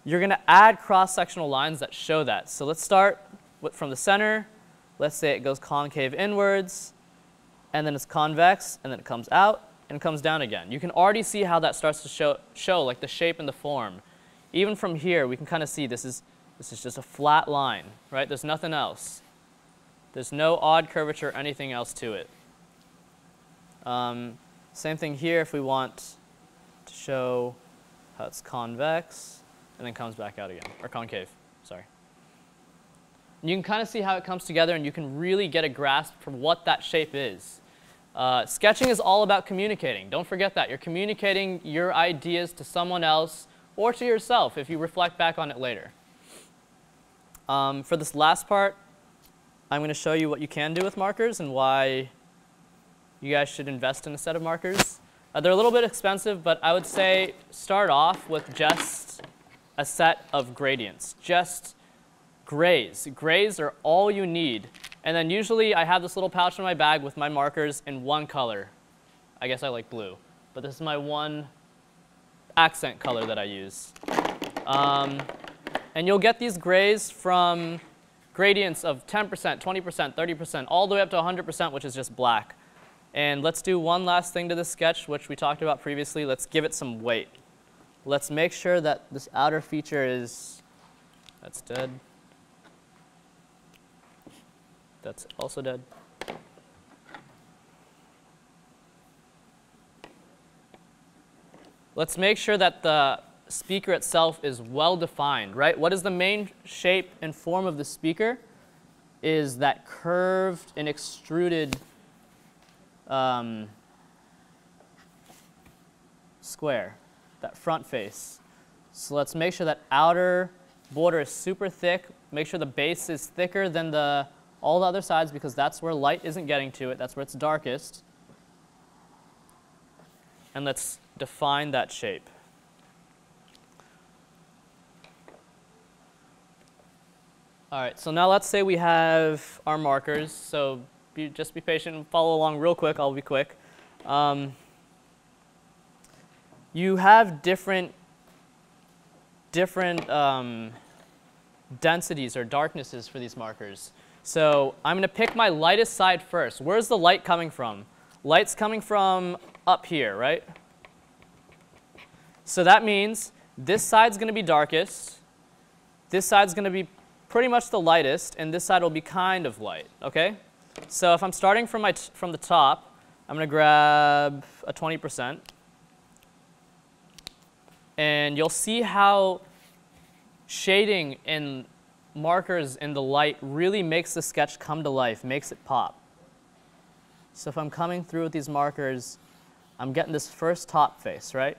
you're going to add cross-sectional lines that show that. So let's start from the center. Let's say it goes concave inwards, and then it's convex, and then it comes out and comes down again. You can already see how that starts to show like the shape and the form. Even from here, we can kind of see this is just a flat line, right? There's nothing else. There's no odd curvature or anything else to it. Same thing here if we want to show how it's convex and then comes back out again, or concave, sorry. And you can kind of see how it comes together, and you can really get a grasp for what that shape is. Sketching is all about communicating. Don't forget that. You're communicating your ideas to someone else or to yourself if you reflect back on it later. For this last part, I'm going to show you what you can do with markers and why you guys should invest in a set of markers. They're a little bit expensive, but I would say start off with just a set of gradients, just grays. Grays are all you need. And then usually I have this little pouch in my bag with my markers in one color. I guess I like blue, but this is my one accent color that I use. And you'll get these grays from gradients of 10%, 20%, 30%, all the way up to 100%, which is just black. And let's do one last thing to this sketch, which we talked about previously. Let's give it some weight. Let's make sure that this outer feature is, that's dead. That's also dead. Let's make sure that the speaker itself is well defined, right? What is the main shape and form of the speaker? Is that curved and extruded square, that front face. So let's make sure that outer border is super thick. Make sure the base is thicker than all the other sides, because that's where light isn't getting to it. That's where it's darkest. And let's define that shape. All right, so now let's say we have our markers. So just be patient and follow along real quick. I'll be quick. You have different densities or darknesses for these markers. So I'm going to pick my lightest side first. Where's the light coming from? Light's coming from up here, right? So that means this side's going to be darkest. This side's going to be pretty much the lightest, and this side will be kind of light, okay? So if I'm starting from the top, I'm going to grab a 20%. And you'll see how shading and markers in the light really makes the sketch come to life, makes it pop. So if I'm coming through with these markers, I'm getting this first top face, right?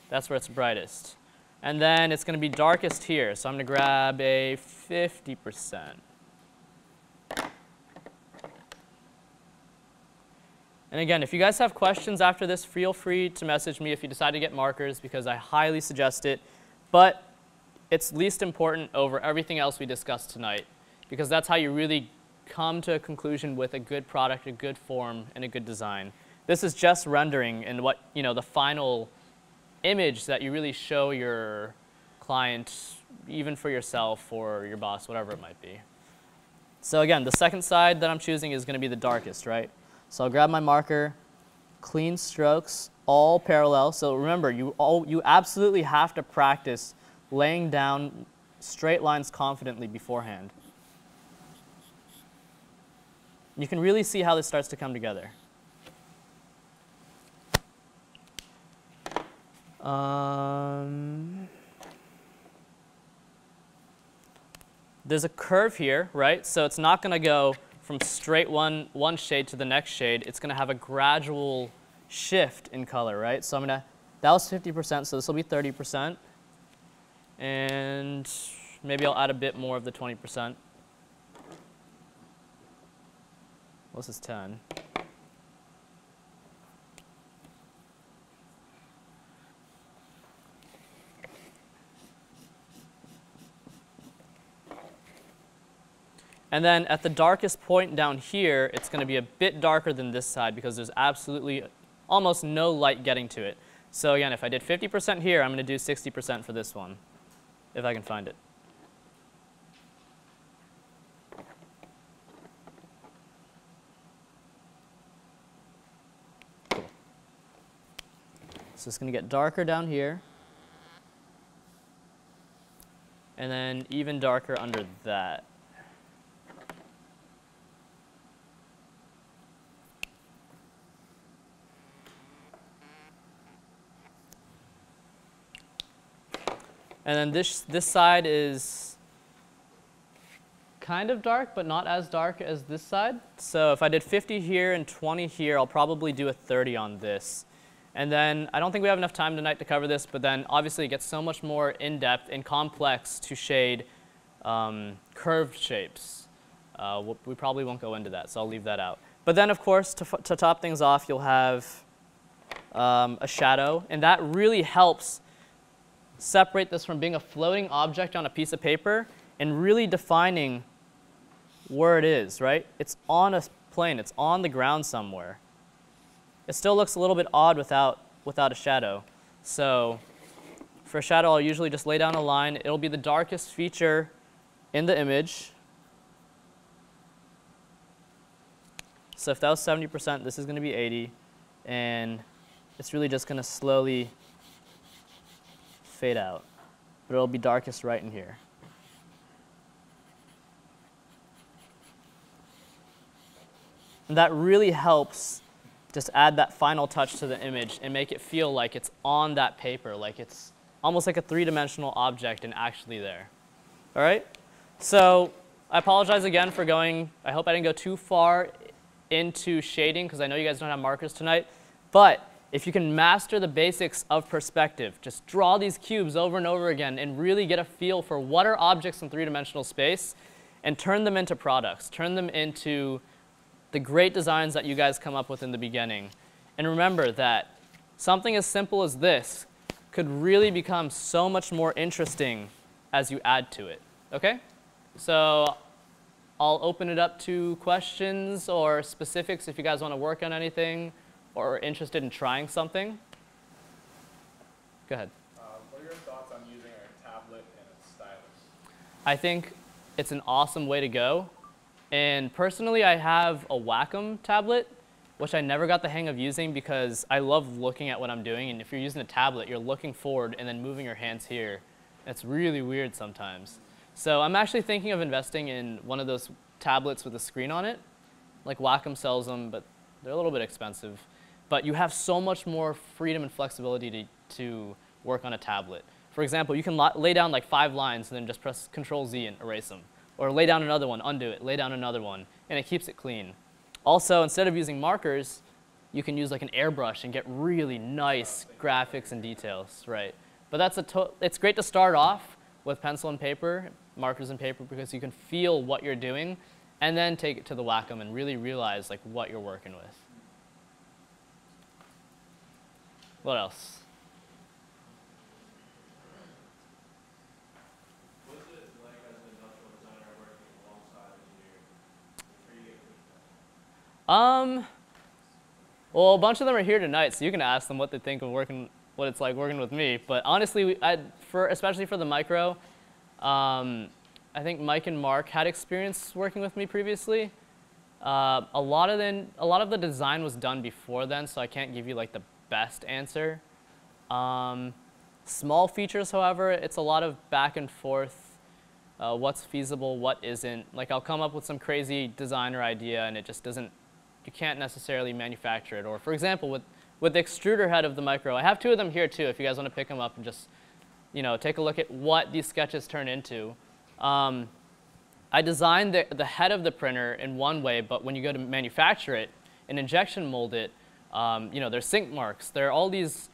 That's where it's brightest. And then it's going to be darkest here, so I'm going to grab a 50%. And again, if you guys have questions after this, feel free to message me if you decide to get markers, because I highly suggest it. But it's least important over everything else we discussed tonight, because that's how you really come to a conclusion with a good product, a good form, and a good design. This is just rendering and what, the final image that you really show your client, even for yourself or your boss, whatever it might be. So again, the second side that I'm choosing is going to be the darkest, right? So I'll grab my marker, clean strokes, all parallel. So remember, you absolutely have to practice laying down straight lines confidently beforehand. You can really see how this starts to come together. There's a curve here, right? So it's not going to go from straight one shade to the next shade. It's going to have a gradual shift in color, right? So that was 50%, so this will be 30%. And maybe I'll add a bit more of the 20%. This is 10. And then at the darkest point down here, it's going to be a bit darker than this side because there's absolutely almost no light getting to it. So again, if I did 50% here, I'm going to do 60% for this one, if I can find it. Cool. So it's going to get darker down here, and then even darker under that. And then this side is kind of dark, but not as dark as this side. So if I did 50 here and 20 here, I'll probably do a 30 on this. And then I don't think we have enough time tonight to cover this, but then obviously it gets so much more in-depth and complex to shade curved shapes. We probably won't go into that, so I'll leave that out. But then, of course, to top things off, you'll have a shadow, and that really helps separate this from being a floating object on a piece of paper and really defining where it is, right? It's on a plane. It's on the ground somewhere. It still looks a little bit odd without a shadow. So for a shadow, I'll usually just lay down a line. It'll be the darkest feature in the image. So if that was 70%, this is going to be 80. And it's really just going to slowly fade out, but it'll be darkest right in here. And that really helps just add that final touch to the image and make it feel like it's on that paper, like it's almost like a three-dimensional object and actually there. All right? So I apologize again for I hope I didn't go too far into shading because I know you guys don't have markers tonight, but if you can master the basics of perspective, just draw these cubes over and over again and really get a feel for what are objects in three-dimensional space and turn them into products, turn them into the great designs that you guys come up with in the beginning. And remember that something as simple as this could really become so much more interesting as you add to it, okay? So I'll open it up to questions or specifics if you guys want to work on anything or are interested in trying something. Go ahead. What are your thoughts on using a tablet and a stylus? I think it's an awesome way to go. And personally, I have a Wacom tablet, which I never got the hang of using because I love looking at what I'm doing. And if you're using a tablet, you're looking forward and then moving your hands here. It's really weird sometimes. So I'm actually thinking of investing in one of those tablets with a screen on it. Like Wacom sells them, but they're a little bit expensive. But you have so much more freedom and flexibility to work on a tablet. For example, you can lay down like 5 lines and then just press Control-Z and erase them. Or lay down another one, undo it, lay down another one, and it keeps it clean. Also, instead of using markers, you can use like an airbrush and get really nice graphics and details, right? But it's great to start off with pencil and paper, markers and paper, because you can feel what you're doing, and then take it to the Wacom and really realize like what you're working with. What else? What's it like as an industrial designer working alongside Well, a bunch of them are here tonight, so you can ask them what they think of what it's like working with me. But honestly, especially for the micro, I think Mike and Mark had experience working with me previously. A lot of the design was done before then, so I can't give you like the best answer. Small features, however, it's a lot of back and forth. What's feasible, what isn't. Like I'll come up with some crazy designer idea, and it just doesn't. You can't necessarily manufacture it. Or for example, with the extruder head of the micro, I have 2 of them here too. If you guys want to pick them up and just, take a look at what these sketches turn into. I designed the head of the printer in one way, but when you go to manufacture it and injection mold it, there's sink marks. There are all these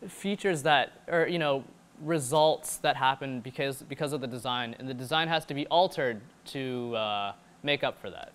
features that are, results that happen because of the design, and the design has to be altered to make up for that.